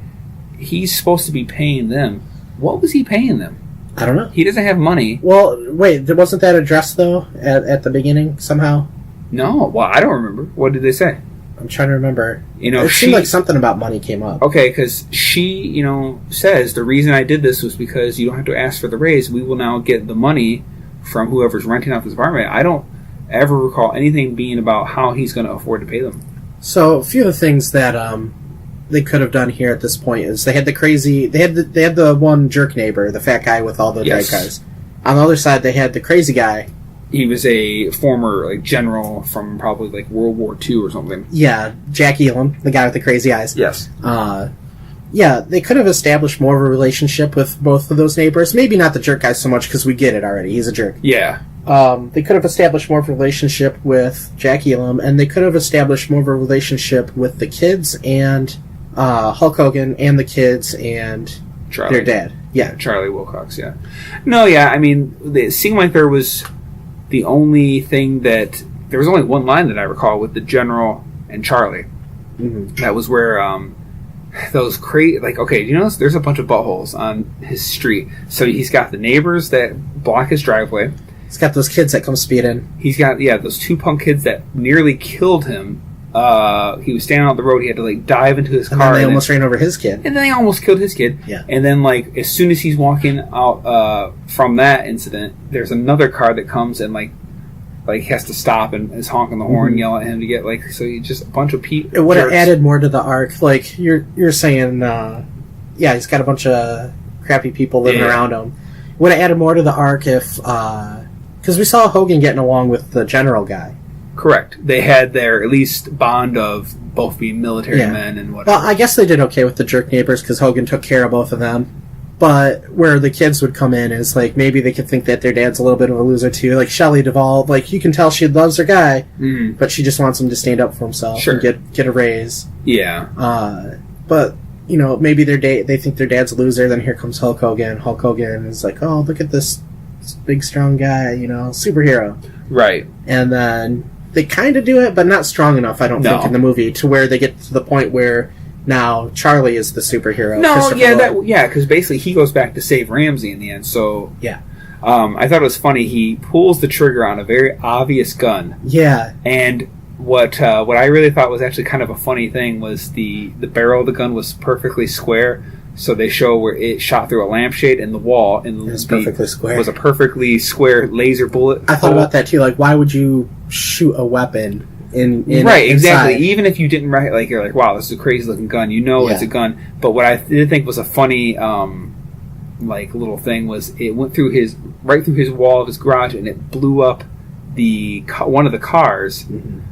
he's supposed to be paying them. What was he paying them? I don't know. He doesn't have money. Well, wait, wasn't that addressed though at the beginning somehow? No, well, I don't remember. What did they say? I'm trying to remember. It seemed like something about money came up. Okay, because she, says the reason I did this was because you don't have to ask for the raise. We will now get the money from whoever's renting out this apartment. I don't ever recall anything being about how he's going to afford to pay them. So a few of the things that they could have done here at this point is they had the one jerk neighbor, the fat guy with all the dead guys. On the other side, they had the crazy guy. He was a former general from probably World War II or something. Yeah, Jack Elam, the guy with the crazy eyes. Yes. Yeah, they could have established more of a relationship with both of those neighbors. Maybe not the jerk guy so much because we get it already. He's a jerk. Yeah. They could have established more of a relationship with Jack Elam, and they could have established more of a relationship with the kids and Hulk Hogan and the kids and Charlie. Their dad. Yeah. Charlie Wilcox, yeah. No, yeah, I mean, it seemed like there was the only thing that... There was only one line that I recall with the General and Charlie. Mm-hmm. That was where those crazy... okay, you notice there's a bunch of buttholes on his street. So he's got the neighbors that block his driveway. He's got those kids that come speeding. He's got, those two punk kids that nearly killed him. He was standing on the road. He had to dive into his car. And then they almost ran over his kid. And then they almost killed his kid. Yeah. And then as soon as he's walking out from that incident, there's another car that comes and he has to stop and is honking the horn, yelling at him to get so he just a bunch of people. It would have added more to the arc. You're saying, he's got a bunch of crappy people living around him. Would have added more to the arc if because we saw Hogan getting along with the general guy. Correct. They had their at least bond of both being military men and whatever. Well, I guess they did okay with the jerk neighbors because Hogan took care of both of them. But where the kids would come in is maybe they could think that their dad's a little bit of a loser too. Like Shelley Duvall, you can tell she loves her guy, but she just wants him to stand up for himself and get a raise. Yeah. But maybe they think their dad's a loser. Then here comes Hulk Hogan. Hulk Hogan is like, oh, look at this big strong guy, superhero. Right. And then they kind of do it, but not strong enough, I don't No. think, in the movie, to where they get to the point where now Charlie is the superhero. No, Christopher yeah, Lloyd. because basically he goes back to save Ramsey in the end. So Yeah. I thought it was funny. He pulls the trigger on a very obvious gun, Yeah. and what I really thought was actually kind of a funny thing was the barrel of the gun was perfectly square. So they show where it shot through a lampshade in the wall, and It was perfectly square. Was a perfectly square laser bullet. I thought about that too. Like, why would you shoot a weapon in right, exactly. inside? Even if you didn't like, you're like, wow, this is a crazy looking gun. You know, it's a gun. But what I did think was a funny, like little thing was it went through right through his wall of his garage, and it blew up one of the cars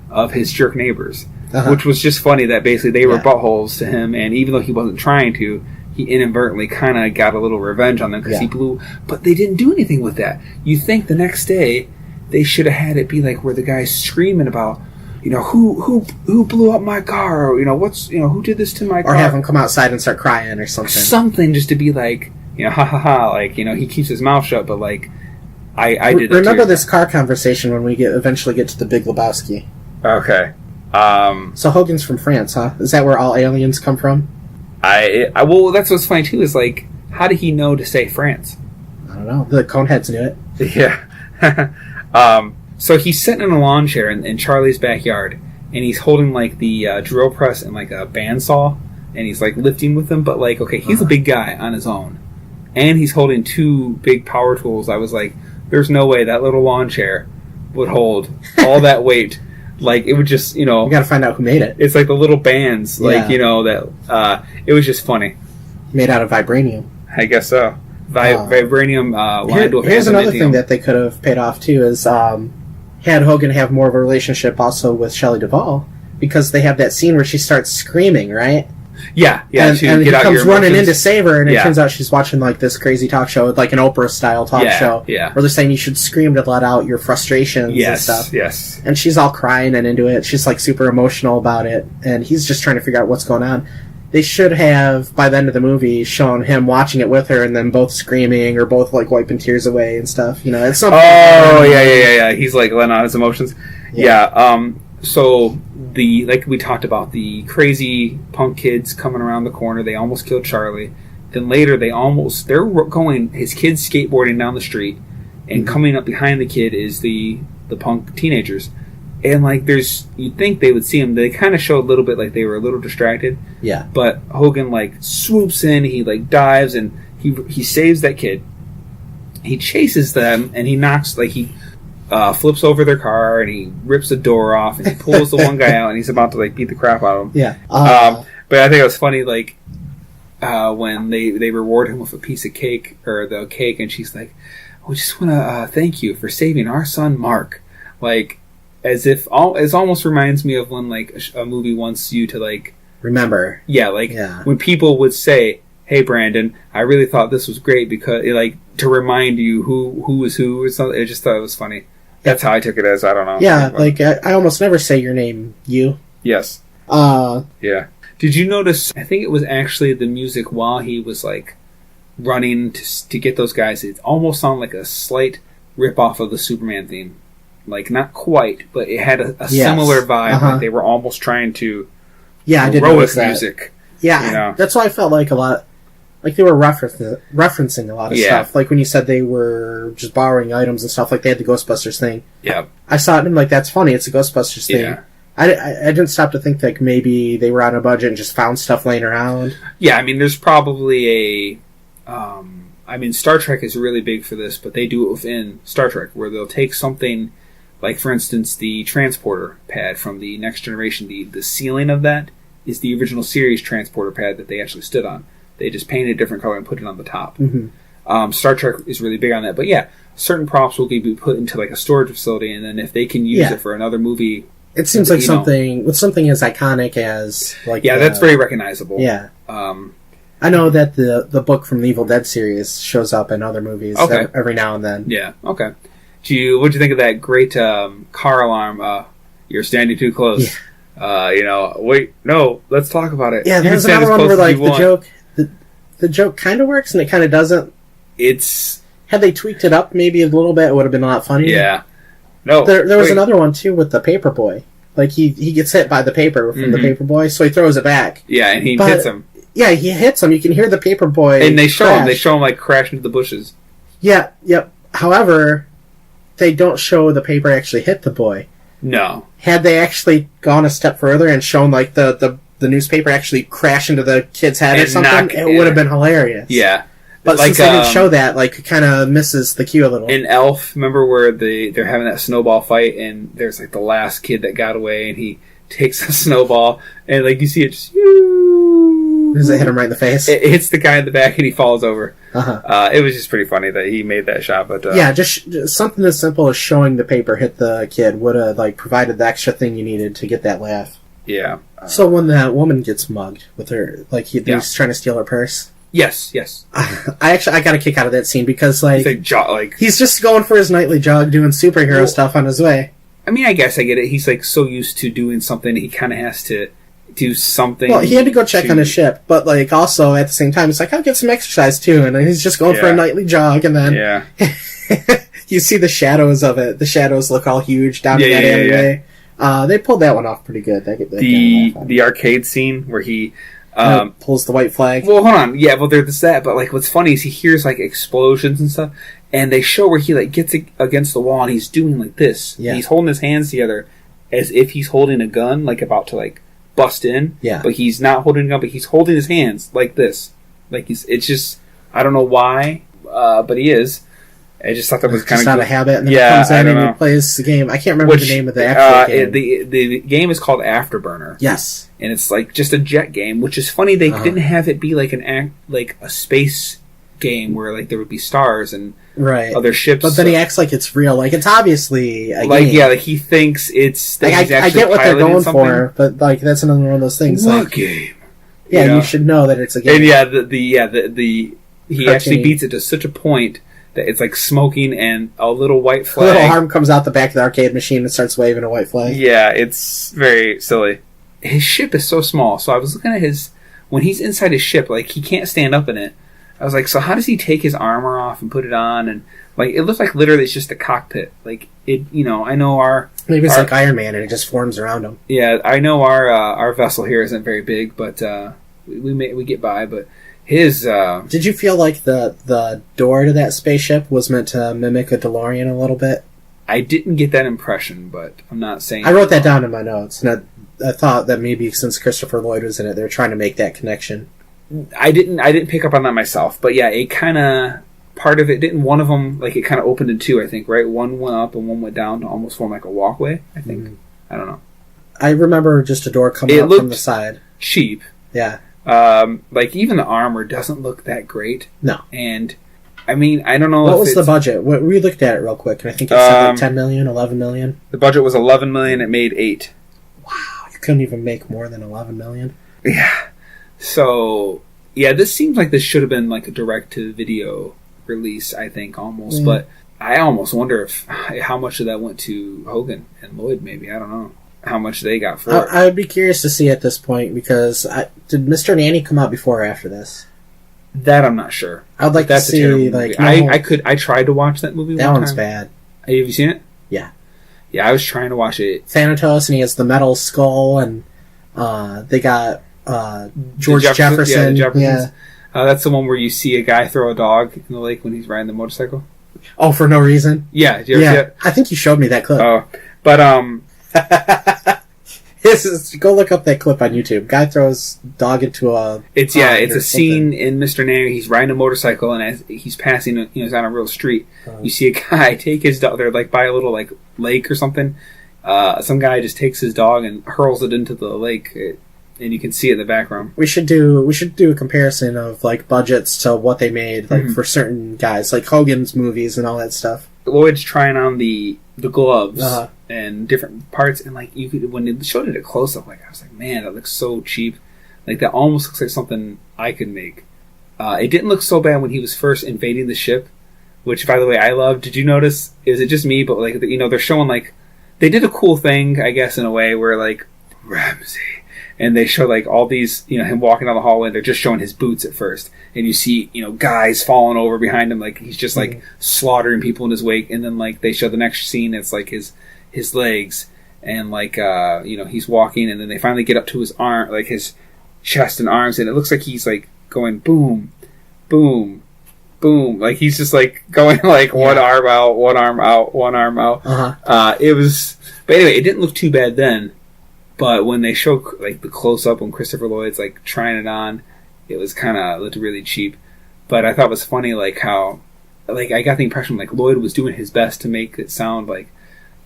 of his jerk neighbors, which was just funny that basically they were buttholes to him, and even though he wasn't trying to. He inadvertently kind of got a little revenge on them because he blew... But they didn't do anything with that. You think the next day they should have had it be like where the guy's screaming about, who blew up my car? Or, who did this to my car? Or have him come outside and start crying or something. Something just to be like, ha ha ha, like, he keeps his mouth shut, but like, I did that Remember too. this car conversation when we eventually get to the Big Lebowski. Okay. So Hogan's from France, huh? Is that where all aliens come from? Well, that's what's funny too. Is like, how did he know to say France? I don't know. The Coneheads knew it. Yeah. So he's sitting in a lawn chair in Charlie's backyard, and he's holding like the drill press and like a bandsaw, and he's like lifting with them. But like, okay, he's a big guy on his own, and he's holding two big power tools. I was like, there's no way that little lawn chair would hold all that weight. Like, it would just, We gotta find out who made it. It's like the little bands, like, that, it was just funny. Made out of vibranium. I guess so. Vibranium, lined with Here's another adamantium. thing that they could have paid off, too, is had Hogan have more of a relationship also with Shelley Duvall, because they have that scene where she starts screaming, right? Yeah, and to he get out comes your running in emotions. to save her, and it turns out she's watching like this crazy talk show, like an Oprah-style talk show, yeah. where they're saying you should scream to let out your frustrations and stuff. Yes. And she's all crying and into it. She's like super emotional about it, and he's just trying to figure out what's going on. They should have, by the end of the movie, shown him watching it with her, and then both screaming or both like wiping tears away and stuff. It's something. Oh, yeah. He's like letting out his emotions. Yeah. So like we talked about, the crazy punk kids coming around the corner, they almost killed Charlie. Then later they're going, his kid's skateboarding down the street, and coming up behind the kid is the punk teenagers. And like you'd think they would see him. They kind of show a little bit like they were a little distracted. Yeah. But Hogan like swoops in, he like dives, and he saves that kid. He chases them, and he knocks, like he flips over their car, and he rips the door off, and he pulls the one guy out, and he's about to like beat the crap out of him. Yeah. But I think it was funny, like when they reward him with a piece of cake, or the cake, and she's like, "We just want to thank you for saving our son Mark." Like, as if it almost reminds me of when like a movie wants you to like remember. Yeah, like when people would say, "Hey, Brandon, I really thought this was great," because like to remind you who was who or something. I just thought it was funny. That's how I took it as. I don't know. Yeah, like I almost never say your name. You. Yes. Yeah. Did you notice? I think it was actually the music while he was like running to get those guys. It almost sounded like a slight rip off of the Superman theme. Like, not quite, but it had a similar vibe. Like they were almost trying to I did heroic notice that. music. Yeah, that's why I felt like a lot, like they were referencing a lot of stuff. Like when you said they were just borrowing items and stuff, like they had the Ghostbusters thing. Yeah, I saw it and I'm like, that's funny. It's a Ghostbusters thing. Yeah. I didn't stop to think that maybe they were on a budget and just found stuff laying around. Yeah, I mean, there's probably Star Trek is really big for this, but they do it within Star Trek, where they'll take something. Like, for instance, the transporter pad from the Next Generation, the ceiling of that is the original series transporter pad that they actually stood on. They just painted a different color and put it on the top. Mm-hmm. Star Trek is really big on that. But yeah, certain props will be put into like a storage facility, and then if they can use it for another movie... It seems like something as iconic as... like that's very recognizable. Yeah. I know that the book from the Evil Dead series shows up in other movies every now and then. Yeah, okay. What'd you think of that great car alarm? You're standing too close. Yeah. Wait, no, let's talk about it. Yeah, there's another one where like the joke kind of works and it kind of doesn't. Had they tweaked it up maybe a little bit, it would have been a lot funnier. Yeah. No. There was another one, too, with the Paperboy. Like, he gets hit by the paper from the Paperboy, so he throws it back. Yeah, and he hits him. Yeah, he hits him. You can hear the Paperboy and they show him, like, crash into the bushes. Yeah, yep. However, they don't show the paper actually hit the boy. No. Had they actually gone a step further and shown, like, the newspaper actually crash into the kid's head or something, it would have been hilarious. Yeah. But like, since they didn't show that, like, it kind of misses the cue a little. In Elf, remember where they're having that snowball fight, and there's, like, the last kid that got away, and he takes a snowball, and, like, you see it just... Does it hit him right in the face? It hits the guy in the back, and he falls over. Uh-huh. It was just pretty funny that he made that shot, but... yeah, just something as simple as showing the paper hit the kid would have, like, provided the extra thing you needed to get that laugh. Yeah. So when that woman gets mugged with her, like, he's trying to steal her purse... Yes. I got a kick out of that scene because, like, he's just going for his nightly jog doing superhero stuff on his way. I mean, I guess I get it. He's, like, so used to doing something, he kind of has to do something. Well, he had to go check on his ship, but, like, also, at the same time, it's like, I'll get some exercise, too, and he's just going for a nightly jog, and then you see the shadows of it. The shadows look all huge down in that alleyway. They pulled that one off pretty good. The arcade scene where he... pulls the white flag. Well, hold on. Yeah, well, there's that. But, like, what's funny is he hears, like, explosions and stuff. And they show where he, like, gets against the wall and he's doing, like, this. Yeah. He's holding his hands together as if he's holding a gun, like, about to, like, bust in. Yeah. But he's not holding a gun, but he's holding his hands like this. Like, it's just... I don't know why, but he is. I just thought that was kind of... Just out of habit, and then he comes in and he plays the game. I can't remember the name of the actual game. The game is called Afterburner. Yes. And it's like just a jet game, which is funny. They didn't have it be like a space game where like there would be stars and other ships. But then he acts like it's real. Like it's obviously a game. Yeah, like he thinks it's... Like, I get what they're going for, but like that's another one of those things. What game? Yeah, you should know that it's a game. And he actually beats it to such a point that it's like smoking and a little white flag. A little arm comes out the back of the arcade machine and starts waving a white flag. Yeah, it's very silly. His ship is so small, so I was looking at when he's inside his ship, like he can't stand up in it. I was like, so how does he take his armor off and put it on? And like it looks like literally it's just a cockpit. Like it, I know maybe it's like Iron Man and it just forms around him. Yeah, I know our vessel here isn't very big, but we get by. But his did you feel like the door to that spaceship was meant to mimic a DeLorean a little bit? I didn't get that impression, but I'm not saying... I wrote that down in my notes, and I thought that maybe since Christopher Lloyd was in it, they were trying to make that connection. I didn't pick up on that myself, but yeah, it kind of... Part of it didn't... One of them, like, it kind of opened in two, I think, right? One went up and one went down to almost form like a walkway, I think. Mm-hmm. I don't know. I remember just a door coming up from the side. Cheap. Yeah. Like, even the armor doesn't look that great. No. And... I mean, I don't know what was the budget? We looked at it real quick, and I think it said like 10 million, 11 million. The budget was 11 million. It made 8. Wow, you couldn't even make more than 11 million. Yeah. So, yeah, this seems like this should have been like a direct-to-video release, I think, almost. Mm. But I almost wonder how much of that went to Hogan and Lloyd, maybe. I don't know how much they got for it. I would be curious to see at this point, because did Mr. Nanny come out before or after this? That I'm not sure. I'd like to see, like... I tried to watch that movie one time. That one's bad. Have you seen it? Yeah. Yeah, I was trying to watch it. Thanatos, and he has the metal skull, and they got George Jefferson. Yeah. That's the one where you see a guy throw a dog in the lake when he's riding the motorcycle. Oh, for no reason? Yeah. Did you ever see it? I think you showed me that clip. Oh. But, go look up that clip on YouTube. Guy throws dog into a... It's a scene in Mr. Nanny. He's riding a motorcycle, and as he's passing, he's on a real street. You see a guy take his dog. They're like by a little like lake or something. Some guy just takes his dog and hurls it into the lake, and you can see it in the background. We should do a comparison of like budgets to what they made like for certain guys, like Hogan's movies and all that stuff. Lloyd's trying on the gloves and different parts, and like when they showed it at close up, like I was like, man, that looks so cheap. Like that almost looks like something I could make. It didn't look so bad when he was first invading the ship, which by the way I love. Did you notice? Is it just me? But like they're showing like they did a cool thing, I guess, in a way where like Ramsey, and they show like all these, him walking down the hallway, and they're just showing his boots at first, and you see, guys falling over behind him, like he's just like slaughtering people in his wake, and then like they show the next scene, it's like his legs, and like he's walking, and then they finally get up to his arm, like his chest and arms, and it looks like he's like going boom, boom, boom, like he's just like going like one arm out, one arm out, one arm out. It was, but anyway, it didn't look too bad then. But when they show like the close up when Christopher Lloyd's like trying it on, it was kind of looked really cheap. But I thought it was funny like how like I got the impression like Lloyd was doing his best to make it sound like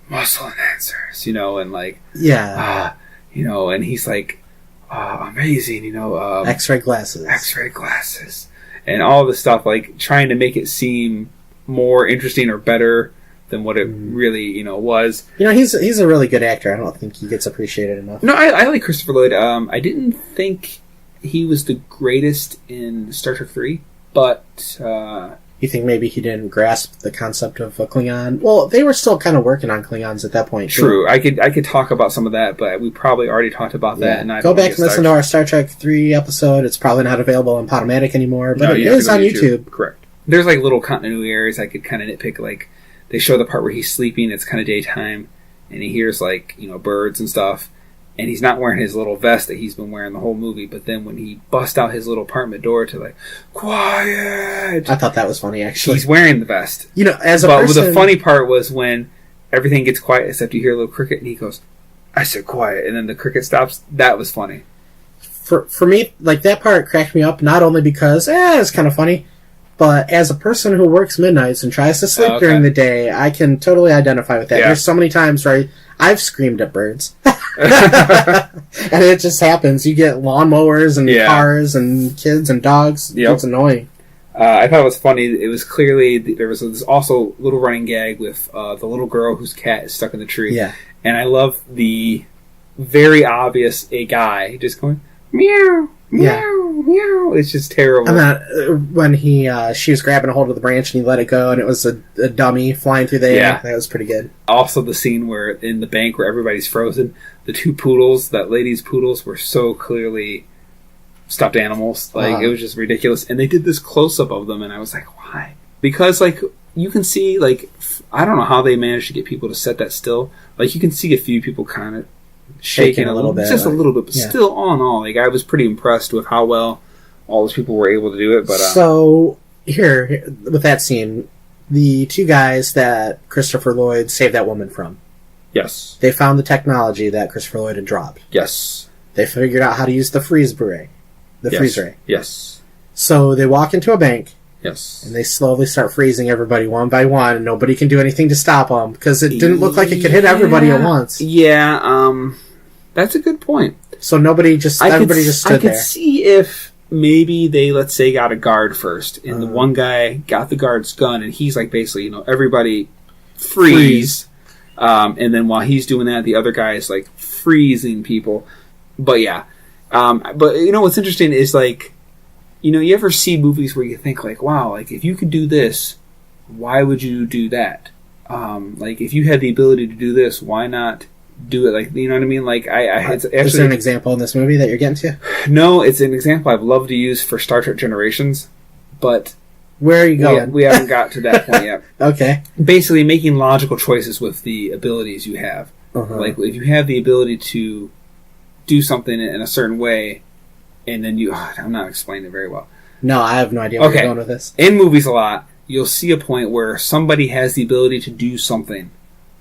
muscle enhancers, and like and he's like amazing, X-ray glasses, and all the stuff, like trying to make it seem more interesting or better than what it really, was. He's a really good actor. I don't think he gets appreciated enough. No, I like Christopher Lloyd. I didn't think he was the greatest in Star Trek 3, but... You think maybe he didn't grasp the concept of a Klingon? Well, they were still kind of working on Klingons at that point. True. I could talk about some of that, but we probably already talked about that. And go back and listen to our Star Trek 3 episode. It's probably not available on Podomatic anymore, but it is on YouTube. Correct. There's like little continuity areas I could kind of nitpick, like they show the part where he's sleeping, it's kind of daytime, and he hears like, birds and stuff, and he's not wearing his little vest that he's been wearing the whole movie, but then when he busts out his little apartment door to like, quiet! I thought that was funny, actually. He's wearing the vest. As a person... But the funny part was when everything gets quiet except you hear a little cricket, and he goes, I said quiet, and then the cricket stops. That was funny. For me, like, that part cracked me up, not only because, it's kind of funny, but as a person who works midnights and tries to sleep during the day, I can totally identify with that. There's so many times where I've screamed at birds. And it just happens. You get lawnmowers and cars and kids and dogs. Yep. It's annoying. I thought it was funny. It was clearly, there was this also little running gag with the little girl whose cat is stuck in the tree. Yeah. And I love the very obvious a guy just going, meow. Meow, meow. It's just terrible. And when she was grabbing a hold of the branch and he let it go, and it was a dummy flying through the air. That was pretty good. Also, the scene where in the bank where everybody's frozen, the two poodles, that lady's poodles, were so clearly stuffed animals. Like, it was just ridiculous. And they did this close up of them, and I was like, why? Because, like, you can see, like, I don't know how they managed to get people to set that still. Like, you can see a few people kind of shaking a little bit, just a little bit, but still, all in all, like I was pretty impressed with how well all those people were able to do it. But so here with that scene, the two guys that Christopher Lloyd saved that woman from, they found the technology that Christopher Lloyd had dropped. They figured out how to use the freeze ray. So they walk into a bank. And they slowly start freezing everybody one by one, and nobody can do anything to stop them because it didn't look like it could hit everybody at once. That's a good point. So everybody just stood there. I could see if maybe they, let's say, got a guard first, and the one guy got the guard's gun, and he's like basically, everybody freeze. And then while he's doing that, the other guy is like freezing people. But what's interesting is like, you ever see movies where you think like, wow, like if you could do this, why would you do that? Like if you had the ability to do this, why not do it? Like, you know what I mean? Like is there an example in this movie that you're getting to? No, it's an example I've loved to use for Star Trek Generations, but where are you going? We haven't got to that point yet. Okay. Basically making logical choices with the abilities you have. Like if you have the ability to do something in a certain way, and then I'm not explaining it very well. No, I have no idea where you're going with this. In movies a lot, you'll see a point where somebody has the ability to do something,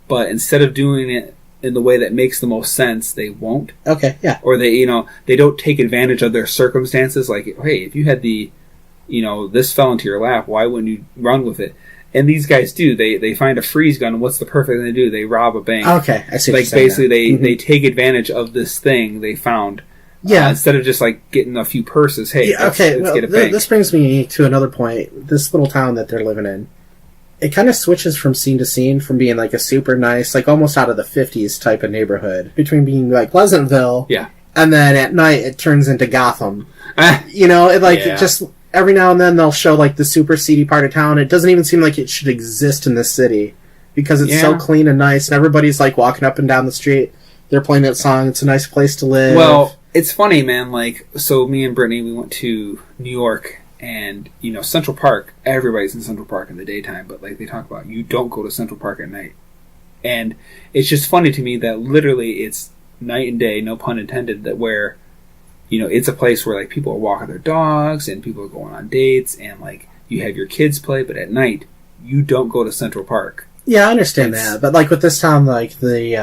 but instead of doing it in the way that makes the most sense, they won't. Okay, yeah. Or they don't take advantage of their circumstances. Like, hey, if you had this fell into your lap, why wouldn't you run with it? And these guys do. They find a freeze gun, and what's the perfect thing to do? They rob a bank. Okay, I see what you're saying. Basically, they take advantage of this thing they found. Yeah. Instead of just like getting a few purses, let's get a bank. This brings me to another point. This little town that they're living in, it kind of switches from scene to scene, from being like a super nice, like almost out of the 50s type of neighborhood, between being like Pleasantville, and then at night it turns into Gotham. It just every now and then they'll show like the super seedy part of town. It doesn't even seem like it should exist in this city because it's so clean and nice, and everybody's like walking up and down the street. They're playing that song. It's a nice place to live. Well, it's funny, man. Like, so me and Brittany, we went to New York, and Central Park. Everybody's in Central Park in the daytime, but like they talk about, you don't go to Central Park at night. And it's just funny to me that literally it's night and day, no pun intended. That where, it's a place where like people are walking their dogs and people are going on dates, and like you have your kids play, but at night you don't go to Central Park. Yeah, I understand that, but like with this town, like the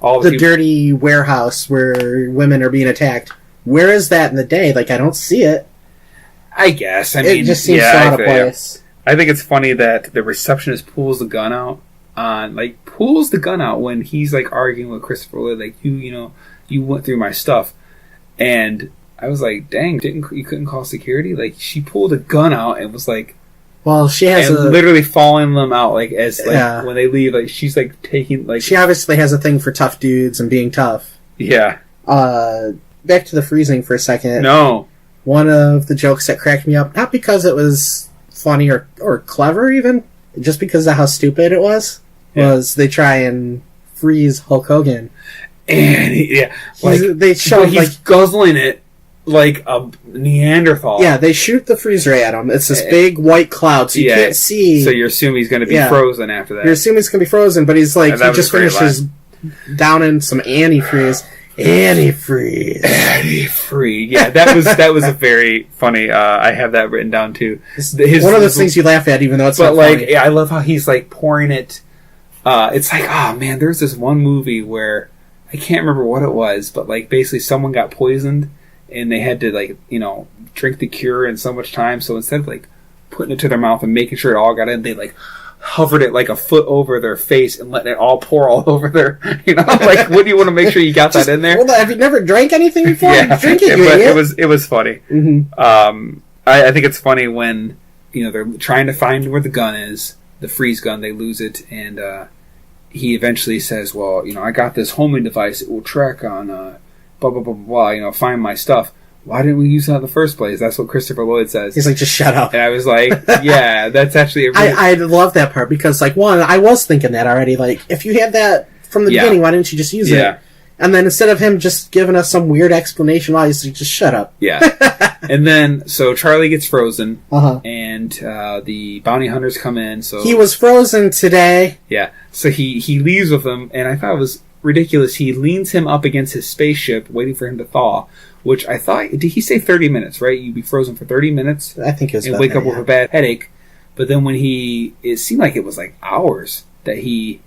all the dirty warehouse where women are being attacked. Where is that in the day? Like, I don't see it. I guess. I mean, it just seems so out of place. I think it's funny that the receptionist pulls the gun out when he's like arguing with Christopher Lloyd, like you went through my stuff, and I was like, dang, you couldn't call security? Like, she pulled a gun out and was like. Well, she has literally falling them out when they leave. Like, she's like taking like. She obviously has a thing for tough dudes and being tough. Yeah. Back to the freezing for a second. No. One of the jokes that cracked me up, not because it was funny or clever even, just because of how stupid it was they try and freeze Hulk Hogan, and they show he's like guzzling it. Like a Neanderthal. Yeah, they shoot the freezer at him. It's this big white cloud, so you can't see. So you assume he's going to be frozen after that. You assume he's going to be frozen, but he's like, he just finishes down in some antifreeze. Antifreeze. Yeah, that was a very funny. I have that written down too. One of those things you laugh at, even though it's not funny. But I love how he's like pouring it. It's like, oh man, there's this one movie where I can't remember what it was, but like basically someone got poisoned. And they had to, like, drink the cure in so much time. So instead of, like, putting it to their mouth and making sure it all got in, they, like, hovered it, like, a foot over their face and letting it all pour all over their, like, wouldn't you want to make sure you got that in there? Well, have you never drank anything before? Drink it, but it was funny. Mm-hmm. I think it's funny when, they're trying to find where the gun is, the freeze gun, they lose it, and he eventually says, well, I got this homing device, it will track on, blah, blah, blah, blah, find my stuff. Why didn't we use that in the first place? That's what Christopher Lloyd says. He's like, just shut up. And I was like, yeah, that's actually a really... I love that part because, like, one, I was thinking that already. Like, if you had that from the beginning, why didn't you just use it? And then instead of him just giving us some weird explanation, why he's like, just shut up. Yeah. And then, so Charlie gets frozen, uh-huh. and the bounty hunters come in. So he was frozen today. Yeah. So he leaves with them, and I thought it was ridiculous. He leans him up against his spaceship, waiting for him to thaw. Which I thought, did he say 30 minutes? Right, you'd be frozen for 30 minutes. I think it was. And wake up with a bad headache. But then when it seemed like it was like hours that he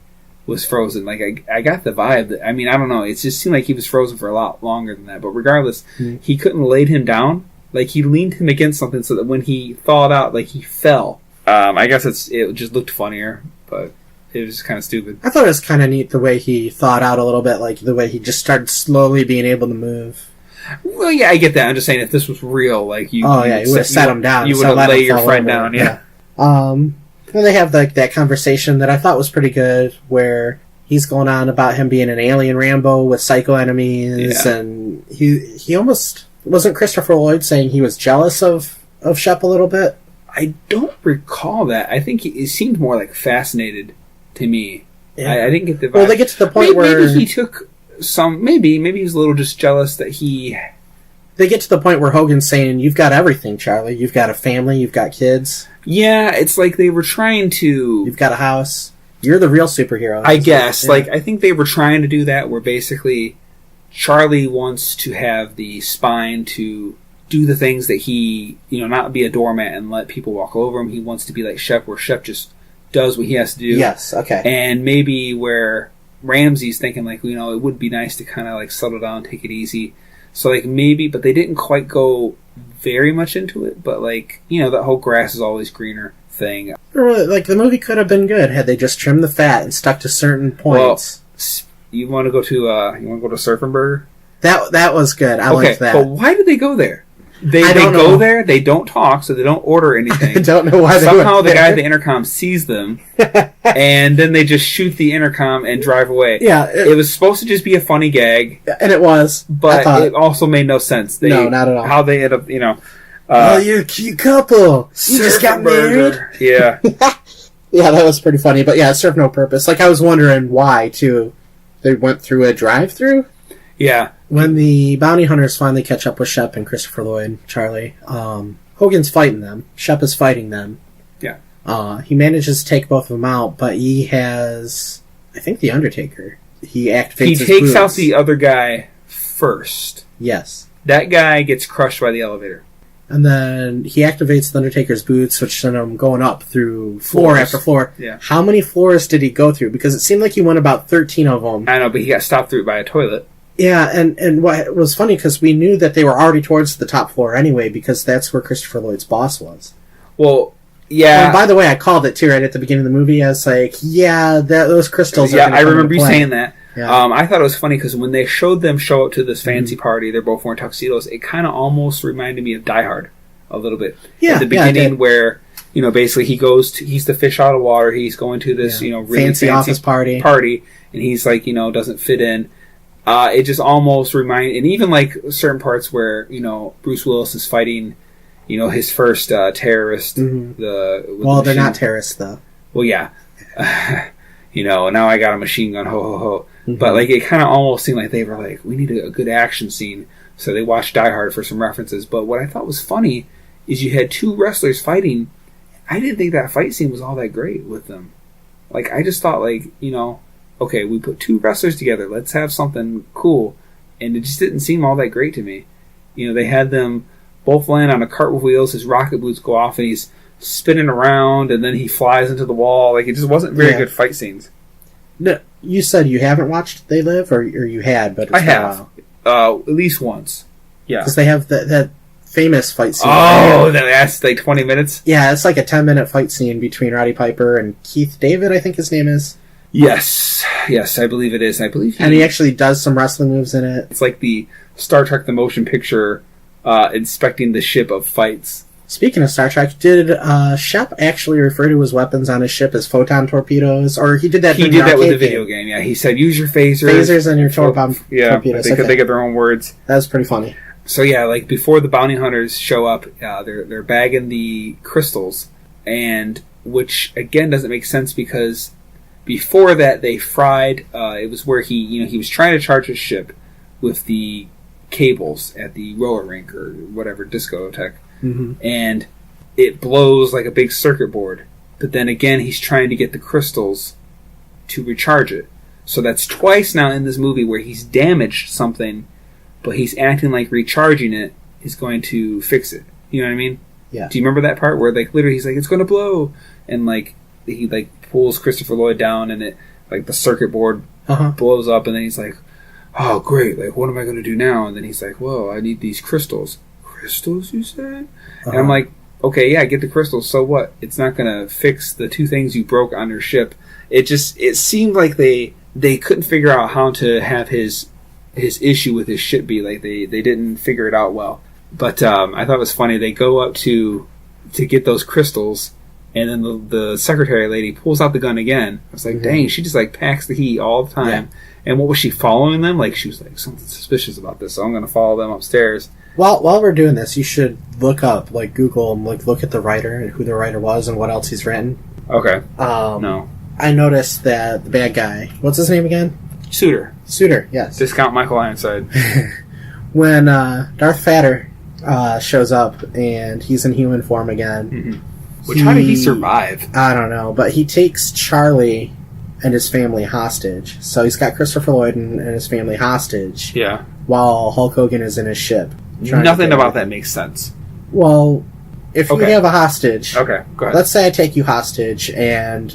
was frozen. Like I got the vibe that, I mean, I don't know. It just seemed like he was frozen for a lot longer than that. But regardless, he couldn't lay him down. Like he leaned him against something so that when he thawed out, like he fell. I guess it just looked funnier, but. It was kind of stupid. I thought it was kind of neat the way he thawed out a little bit, like the way he just started slowly being able to move. Well, yeah, I get that. I'm just saying if this was real, like you... Oh, yeah, you would have sat him down. You would have laid your friend down, yeah. And they have like that conversation that I thought was pretty good, where he's going on about him being an alien Rambo with psycho enemies, and he almost... Wasn't Christopher Lloyd saying he was jealous of Shep a little bit? I don't recall that. I think he seemed more like fascinated to me. Yeah. I didn't get the vibe. Well, they get to the point where... Maybe he took some... Maybe he was a little just jealous that he... They get to the point where Hogan's saying, you've got everything, Charlie. You've got a family, you've got kids. Yeah, it's like they were trying to... You've got a house. You're the real superhero. I guess. Yeah. Like, I think they were trying to do that where basically Charlie wants to have the spine to do the things that he... not be a doormat and let people walk over him. He wants to be like Shep, where Shep just does what he has to do. Yes, okay. And maybe where Ramsey's thinking, like, it would be nice to kind of, like, settle down, take it easy. So, like, maybe, but they didn't quite go very much into it. But, like, that whole grass is always greener thing. Like, the movie could have been good had they just trimmed the fat and stuck to certain points. Well, you want to go to Surf and Burger? That was good. I liked that. But why did they go there? They go there, they don't talk, so they don't order anything. I don't know why Somehow the guy at the intercom sees them, and then they just shoot the intercom and drive away. Yeah. It was supposed to just be a funny gag. And it was. But it also made no sense. No, not at all. How they end up, oh, you're a cute couple. You just got married. Yeah. Yeah, that was pretty funny. But yeah, it served no purpose. Like, I was wondering why, too. They went through a drive-thru? Yeah. When the bounty hunters finally catch up with Shep and Christopher Lloyd, Charlie, Hogan's fighting them. Shep is fighting them. Yeah. He manages to take both of them out, but he has, I think, the Undertaker. He activates his takes boots. out the other guy first. Yes. That guy gets crushed by the elevator. And then he activates the Undertaker's boots, which send him going up through floor after floor. Yeah. How many floors did he go through? Because it seemed like he went about 13 of them. I know, but he got stopped through by a toilet. Yeah, and what was funny, because we knew that they were already towards the top floor anyway, because that's where Christopher Lloyd's boss was. Well, yeah. And by the way, I called it too right at the beginning of the movie. I was like, yeah, those crystals are Yeah, gonna I come remember into you play. saying that. Yeah. I thought it was funny because when they showed them show up to this fancy party, they're both wearing tuxedos, it kind of almost reminded me of Die Hard a little bit. Yeah, at the beginning where, basically he's the fish out of water, he's going to this, really fancy office party, and he's like, doesn't fit in. It just almost reminded, and even like certain parts where, Bruce Willis is fighting, his first terrorist. Mm-hmm. They're not terrorists though. Well, yeah. Now I got a machine gun, ho, ho, ho. Mm-hmm. But, like, it kind of almost seemed like they were like, we need a good action scene. So they watched Die Hard for some references. But what I thought was funny is you had two wrestlers fighting. I didn't think that fight scene was all that great with them. Like, I just thought, like, okay, we put two wrestlers together. Let's have something cool. And it just didn't seem all that great to me. They had them both land on a cart with wheels. His rocket boots go off, and he's spinning around, and then he flies into the wall. Like, it just wasn't very good fight scenes. No, you said you haven't watched They Live, or you had, but it's I have. At least once. Yeah. Because they have that famous fight scene. Oh, that's like 20 minutes? Yeah, it's like a 10-minute fight scene between Roddy Piper and Keith David, I think his name is. Yes, I believe it is. And he actually does some wrestling moves in it. It's like the Star Trek The Motion Picture inspecting the ship of fights. Speaking of Star Trek, did Shep actually refer to his weapons on his ship as photon torpedoes? Or he did that with the video game, yeah. He said, use your phasers. Phasers and your torpedoes. Yeah, they get their own words. That was pretty funny. So yeah, like before the bounty hunters show up, they're bagging the crystals, and which again doesn't make sense because before that they fried. It was where he was trying to charge his ship with the cables at the roller rink or whatever discotheque, and it blows like a big circuit board. But then again, he's trying to get the crystals to recharge it. So that's twice now in this movie where he's damaged something, but he's acting like recharging it is going to fix it. You know what I mean? Yeah. Do you remember that part where like literally he's like, it's going to blow, and like he like pulls Christopher Lloyd down, and it like the circuit board blows up, and then he's like, oh great, like what am I going to do now? And then he's like, well, I need these crystals. Crystals, you said? And I'm like, okay, yeah, get the crystals. So what? It's not going to fix the two things you broke on your ship. It seemed like they couldn't figure out how to have his issue with his ship be. Like they didn't figure it out well. But I thought it was funny. They go up to get those crystals, and then the secretary lady pulls out the gun again. I was like, dang, she just like packs the heat all the time. Yeah. And what was she following them? Like she was like, something suspicious about this, so I'm going to follow them upstairs. While we're doing this, you should look up, like Google, and like look at the writer and who the writer was and what else he's written. Okay. No. I noticed that the bad guy, what's his name again? Suter, yes. Discount Michael Ironside. When Darth Vader shows up and he's in human form again. Which, how did he survive? I don't know, but he takes Charlie and his family hostage. So he's got Christopher Lloyd and his family hostage. Yeah. While Hulk Hogan is in his ship. Nothing about that makes sense. Well, if you have a hostage... Okay, go ahead. Let's say I take you hostage and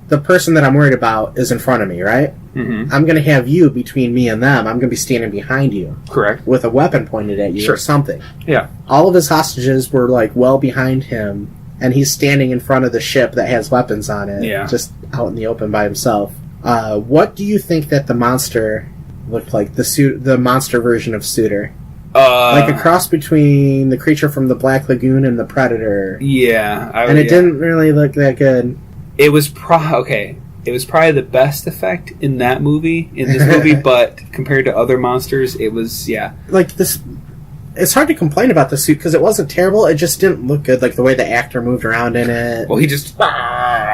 the person that I'm worried about is in front of me, right? I'm going to have you between me and them. I'm going to be standing behind you. Correct. With a weapon pointed at you or something. Yeah. All of his hostages were like well behind him, and he's standing in front of the ship that has weapons on it. Yeah. Just out in the open by himself. What do you think that the monster looked like? The monster version of Suter? Like a cross between the creature from the Black Lagoon and the Predator. Yeah. It didn't really look that good. It was probably the best effect in this movie, but compared to other monsters, it was, like this. It's hard to complain about the suit because it wasn't terrible. It just didn't look good, like the way the actor moved around in it. Well, he just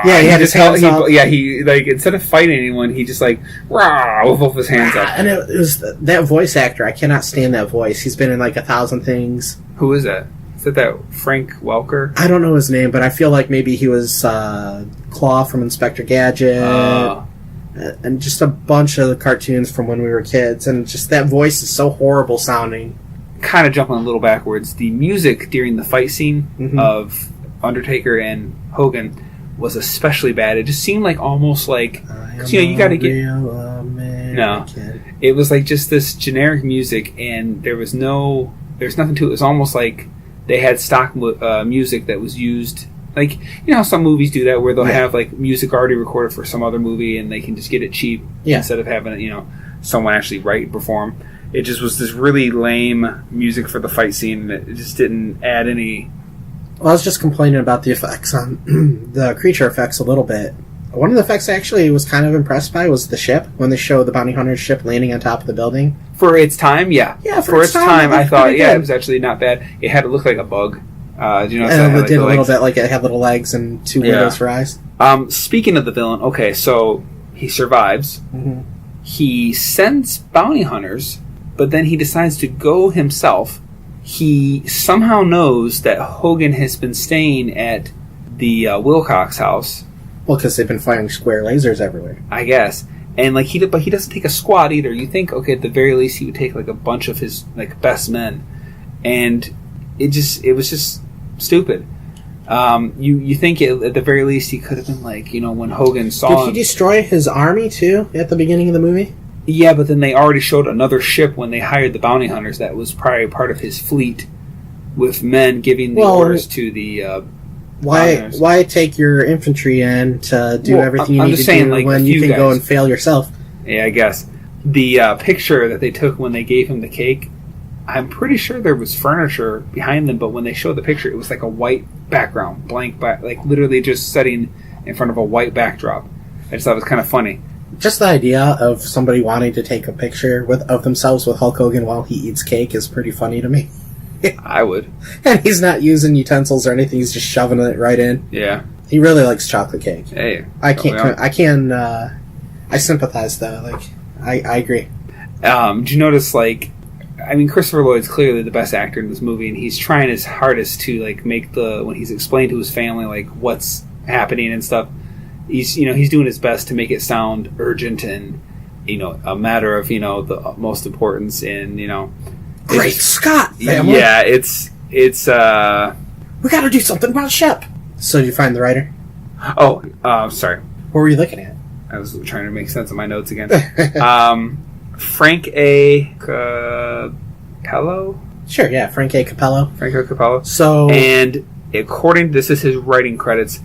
Yeah, he had his hands up. He like instead of fighting anyone, he just like rah with both his hands up. And it was that voice actor. I cannot stand that voice. He's been in like 1,000 things. Who is that? Is that Frank Welker? I don't know his name, but I feel like maybe he was Claw from Inspector Gadget. And just a bunch of the cartoons from when we were kids. And just that voice is so horrible sounding. Kind of jumping a little backwards. The music during the fight scene of Undertaker and Hogan was especially bad. It just seemed like almost like... Cause, you got to get... No. It was like just this generic music, and there's nothing to it. It was almost like they had stock music that was used... Like, you know how some movies do that, where they'll have like music already recorded for some other movie, and they can just get it cheap instead of having someone actually write and perform. It just was this really lame music for the fight scene, and it just didn't add any... Well, I was just complaining about the effects on the creature effects a little bit. One of the effects I actually was kind of impressed by was the ship, when they show the bounty hunter's ship landing on top of the building. For its time, yeah. Yeah, for its time I thought, it was actually not bad. It had to look like a bug. Do you know and it did a little bit like it had little legs and two windows for eyes. Speaking of the villain, okay, so he survives. Mm-hmm. He sends bounty hunters, but then he decides to go himself. He somehow knows that Hogan has been staying at the Wilcox house. Well, because they've been firing square lasers everywhere, I guess. And like but he doesn't take a squad either. You think, okay, at the very least he would take like a bunch of his like best men, and it was just stupid. You think at the very least he could have been like, when Hogan saw Did he destroy his army too at the beginning of the movie? Yeah, but then they already showed another ship when they hired the bounty hunters that was probably part of his fleet, with men giving the orders to the why take your infantry in to do everything you need to do when you can go and fail yourself? Yeah, I guess. The picture that they took when they gave him the cake, I'm pretty sure there was furniture behind them, but when they showed the picture, it was like a white background, blank, like literally just setting in front of a white backdrop. I just thought it was kind of funny. Just the idea of somebody wanting to take a picture of themselves with Hulk Hogan while he eats cake is pretty funny to me. I would. And he's not using utensils or anything; he's just shoving it right in. Yeah. He really likes chocolate cake. Hey, I sympathize though. Like, I agree. Do you notice Christopher Lloyd's clearly the best actor in this movie, and he's trying his hardest to make when he's explained to his family what's happening and stuff. He's doing his best to make it sound urgent and a matter of the utmost importance in Great Scott, family. Yeah, it's we got to do something about ship. So did you find the writer? Oh, sorry. What were you looking at? I was trying to make sense of my notes again. Frank A. Capello? Sure, yeah, Frank A. Capello. Franco Capello. So, and according to this is his writing credits.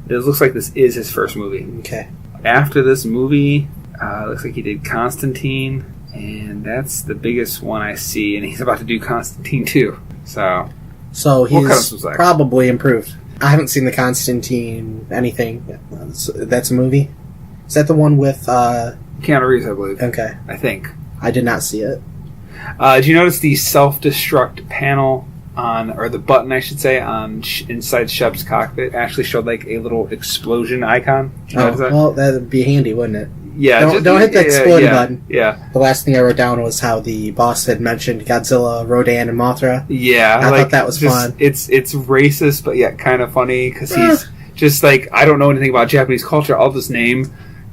It looks like this is his first movie. Okay. After this movie, looks like he did Constantine, and that's the biggest one I see. And he's about to do Constantine 2. So he's probably improved. I haven't seen the Constantine anything. That's a movie? Is that the one with... Keanu Reeves, I believe. Okay. I think. I did not see it. Did you notice the self-destruct panel or the button, I should say, inside Shep's cockpit actually showed a little explosion icon? Well, that'd be handy, wouldn't it? Yeah. Don't hit that explode button. Yeah. The last thing I wrote down was how the boss had mentioned Godzilla, Rodan, and Mothra. Yeah. I thought that was fun. It's racist, but yet kind of funny, because he's just I don't know anything about Japanese culture. I'll just name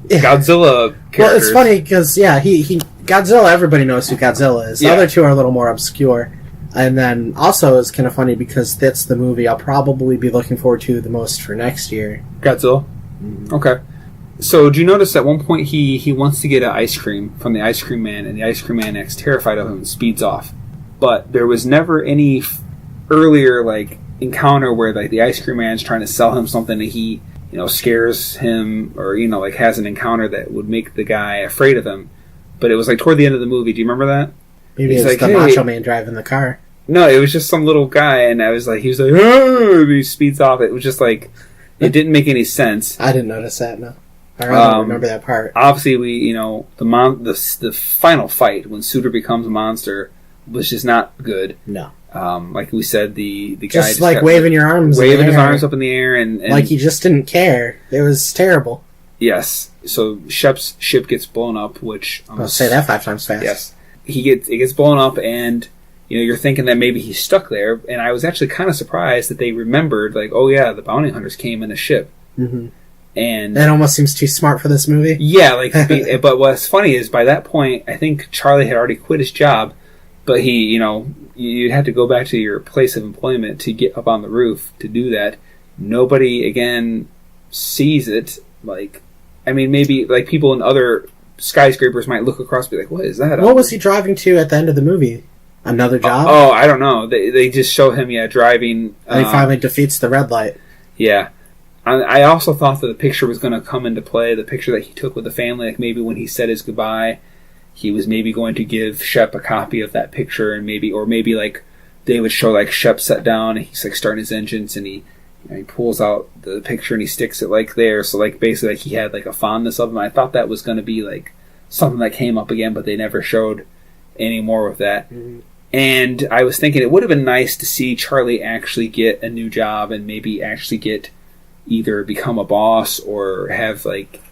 Godzilla characters. Well, it's funny because he Godzilla. Everybody knows who Godzilla is. The other two are a little more obscure, and then also it's kind of funny because that's the movie I'll probably be looking forward to the most for next year. Godzilla. Mm-hmm. Okay. So, do you notice at one point he wants to get an ice cream from the ice cream man, and the ice cream man acts terrified of him and speeds off? But there was never any earlier encounter where the ice cream man's trying to sell him something and he scares him or has an encounter that would make the guy afraid of him. But it was toward the end of the movie. Do you remember that? Maybe it's the Macho Man driving the car. No, it was just some little guy, and I was he was oh, and he speeds off. It was just it didn't make any sense. I didn't notice that. No, I don't remember that part. Obviously, the final fight when Suter becomes a monster was just not good. No. Like we said, the guy just like waving your arms, waving his arms up in the air, and like he just didn't care. It was terrible. Yes. So Shep's ship gets blown up, which I'll say that 5 times fast. Yes, it gets blown up, and you're thinking that maybe he's stuck there. And I was actually kind of surprised that they remembered, like, oh yeah, the bounty hunters came in a ship. Mm-hmm. And that almost seems too smart for this movie. Yeah, but what's funny is by that point, I think Charlie had already quit his job, but you'd have to go back to your place of employment to get up on the roof to do that. Nobody, again, sees it. Like, I mean, maybe like people in other skyscrapers might look across and be like, what is that? What was he driving to at the end of the movie? Another job? I don't know. They just show him, driving. And he finally defeats the red light. Yeah. I also thought that the picture was going to come into play, the picture that he took with the family, like maybe when he said his goodbye, he was maybe going to give Shep a copy of that picture, and maybe like they would show like Shep sat down and he's like starting his engines, and he pulls out the picture and he sticks it like there, so like basically like he had like a fondness of him. I thought that was going to be like something that came up again, but they never showed any more of that. Mm-hmm. And I was thinking it would have been nice to see Charlie actually get a new job and maybe actually get either become a boss or have like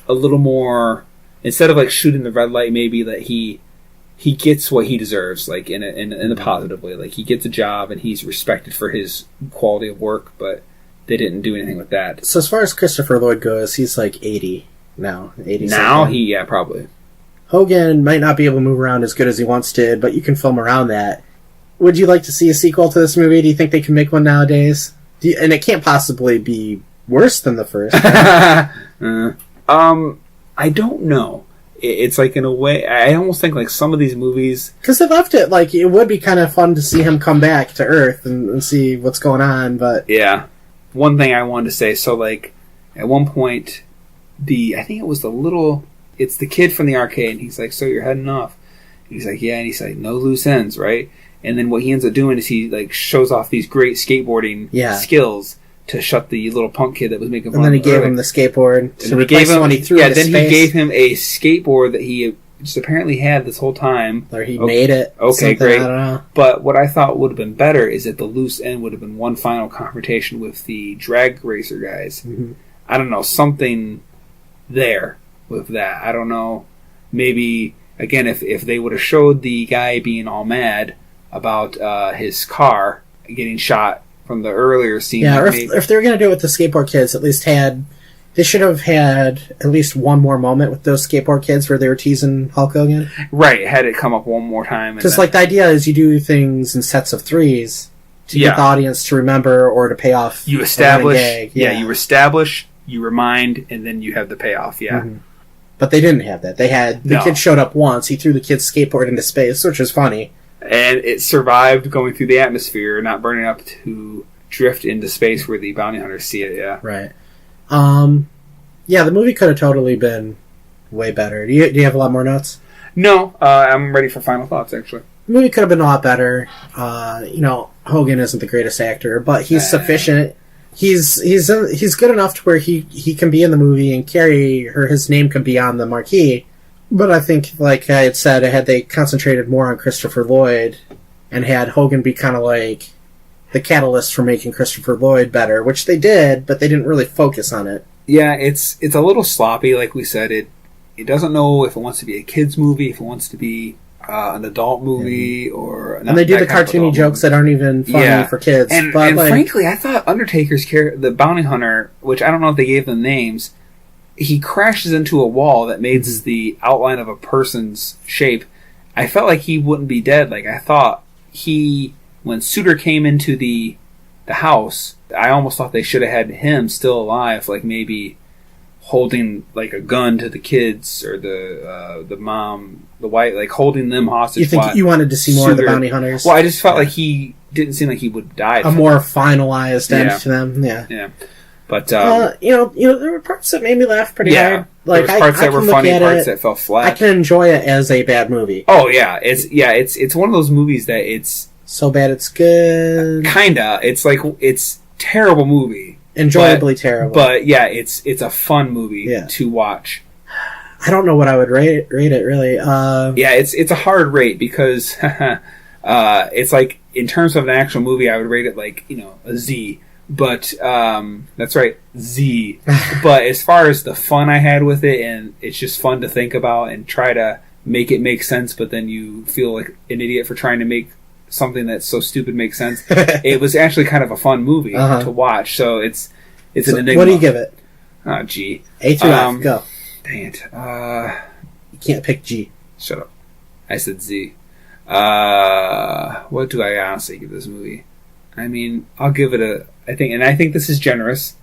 a little more, instead of like shooting the red light, maybe that he gets what he deserves, like in a positive way. Like he gets a job and he's respected for his quality of work, but they didn't do anything with that. So as far as Christopher Lloyd goes, he's like 80 now. 80 now something. Yeah, probably. Hogan might not be able to move around as good as he once did, but you can film around that. Would you like to see a sequel to this movie? Do you think they can make one nowadays? And it can't possibly be worse than the first. I don't know. It's like, in a way, I almost think like some of these movies, because they left it like it would be kind of fun to see him come back to Earth and see what's going on. But yeah, one thing I wanted to say. So like at one point, I think it was it's the kid from the arcade, and he's like, "So you're heading off?" And he's like, "Yeah," and he's like, "No loose ends, right?" And then what he ends up doing is he like shows off these great skateboarding skills to shut the little punk kid that was making fun of him. And then he gave him the skateboard to replace the one he threw into space. Then he gave him a skateboard that he just apparently had this whole time. Or he made it. Okay, great. I don't know. But what I thought would have been better is that the loose end would have been one final confrontation with the drag racer guys. Mm-hmm. I don't know, something there with that. I don't know. Maybe, again, if they would have showed the guy being all mad about his car getting shot from the earlier scene. Yeah, or if they were going to do it with the skateboard kids, they should have had at least one more moment with those skateboard kids where they were teasing Hulk Hogan. Right, had it come up one more time. Because like the idea is you do things in sets of 3s to get the audience to remember or to pay off. You establish, you establish, you remind, and then you have the payoff. Yeah. Mm-hmm. But they didn't have that. They had the kid showed up once. He threw the kid's skateboard into space, which was funny. And it survived going through the atmosphere, not burning up to drift into space where the bounty hunters see it, yeah. Right. Yeah, the movie could have totally been way better. Do you have a lot more notes? No, I'm ready for final thoughts, actually. The movie could have been a lot better. Hogan isn't the greatest actor, but he's sufficient. He's good enough to where he can be in the movie and his name can be on the marquee. But I think, like I had said, had they concentrated more on Christopher Lloyd and had Hogan be kind of like the catalyst for making Christopher Lloyd better, which they did, but they didn't really focus on it. Yeah, it's a little sloppy, like we said. It doesn't know if it wants to be a kid's movie, if it wants to be an adult movie, or... And they do the cartoony jokes that aren't even funny for kids. And frankly, I thought Undertaker's the bounty hunter, which I don't know if they gave them names, he crashes into a wall that makes the outline of a person's shape. I felt like he wouldn't be dead. Like, I thought when Suter came into the house, I almost thought they should have had him still alive, like maybe holding like a gun to the kids or the mom, the wife, like holding them hostage. You think you wanted to see more of the bounty hunters? Well, I just felt like he didn't seem like he would die. A more finalized end to them. Yeah. Yeah. But there were parts that made me laugh pretty hard. Like there were parts that were funny, parts that fell flat. I can enjoy it as a bad movie. Oh yeah, it's one of those movies that it's so bad it's good. Kinda. It's like it's terrible movie, enjoyably terrible. But yeah, it's a fun movie to watch. I don't know what I would rate it really. It's a hard rate because it's like in terms of an actual movie, I would rate it like, a Z. But, that's right, Z. But as far as the fun I had with it, and it's just fun to think about and try to make it make sense, but then you feel like an idiot for trying to make something that's so stupid make sense. It was actually kind of a fun movie to watch. So it's an enigma. What do you give it? Oh, G. A through F, go. Dang it. You can't pick G. Shut up. I said Z. What do I honestly give this movie? I mean, I'll give it I think this is generous.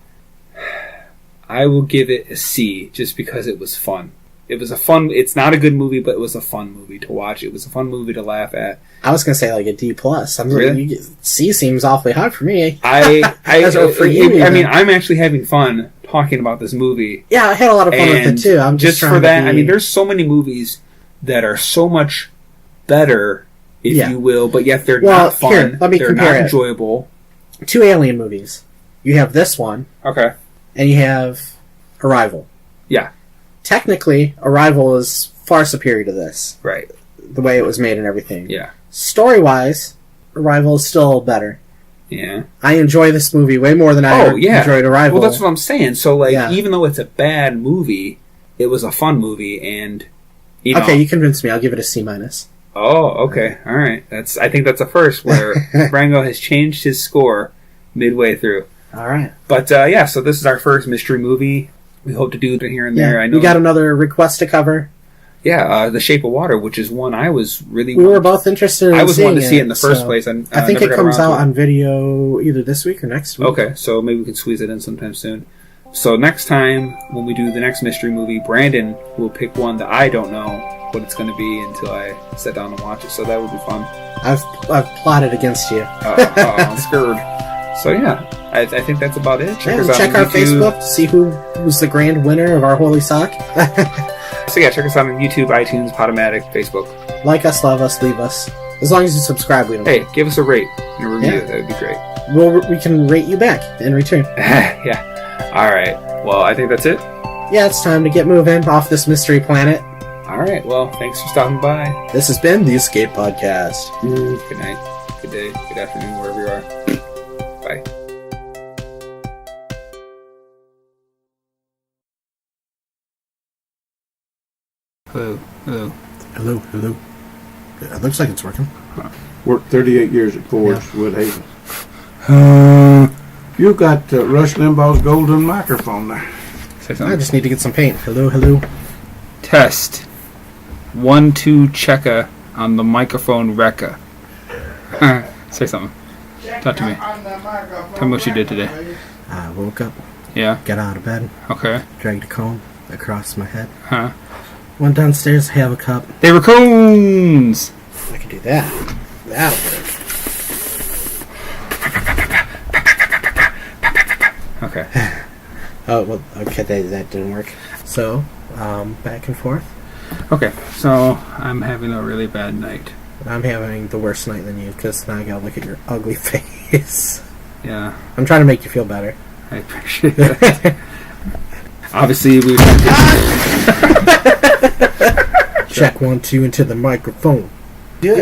I will give it a C just because it was fun. It's not a good movie, but it was a fun movie to watch. It was a fun movie to laugh at. I was going to say like a D+. Really? C seems awfully high for me. For you, I mean, I'm actually having fun talking about this movie. Yeah, I had a lot of fun with it too. I'm just for that. I mean, there's so many movies that are so much better, if you will, but yet they're not fun. Here, let me they're compare not enjoyable. 2 Alien movies. You have this one. Okay. And you have Arrival. Yeah. Technically, Arrival is far superior to this. Right. The way it was made and everything. Yeah. Story-wise, Arrival is still better. Yeah. I enjoy this movie way more than I enjoyed Arrival. Well, that's what I'm saying. So, even though it's a bad movie, it was a fun movie, and, Okay, you convinced me. I'll give it a C-. Oh, okay. All right. I think that's a first where Brango has changed his score midway through. All right. But, so this is our first mystery movie. We hope to do it here and there. I know we got another request to cover. Yeah, The Shape of Water, which is one I was really... We were both interested in I was wanting to see it in the first place. I think it comes out on video either this week or next week. Okay, so maybe we can squeeze it in sometime soon. So next time, when we do the next mystery movie, Brandon will pick one that I don't know what it's going to be until I sit down and watch it. So that would be fun. I've plotted against you. I'm scared. So yeah, I think that's about it. Check our Facebook to see who's the grand winner of our Holy Sock. So yeah, check us out on YouTube, iTunes, Podomatic, Facebook. Like us, love us, leave us. As long as you subscribe, we don't. Hey, give us a rate and a review. That would be great. We can rate you back in return. Yeah. All right. Well, I think that's it. Yeah, it's time to get moving off this mystery planet. All right. Well, thanks for stopping by. This has been the Escape Podcast. Good night, good day, good afternoon, wherever you are. Bye. Hello. It looks like it's working. Worked 38 years at Ford's Woodhaven. You got Rush Limbaugh's golden microphone there. Say something. I just need to get some paint. Hello. Test. 1, 2, checka on the microphone Rekka. Say something. Talk to me. Tell me what you did today. I woke up. Yeah. Got out of bed. Okay. Dragged a comb across my head. Huh. Went downstairs to have a cup. They were cones! I can do that. That'll work. Okay. Oh, well, okay, that didn't work. So, back and forth. Okay, so I'm having a really bad night. I'm having the worst night than you, because now I gotta look at your ugly face. Yeah. I'm trying to make you feel better. I appreciate that. Obviously, we were trying to... Check 1, 2 into the microphone. Yeah.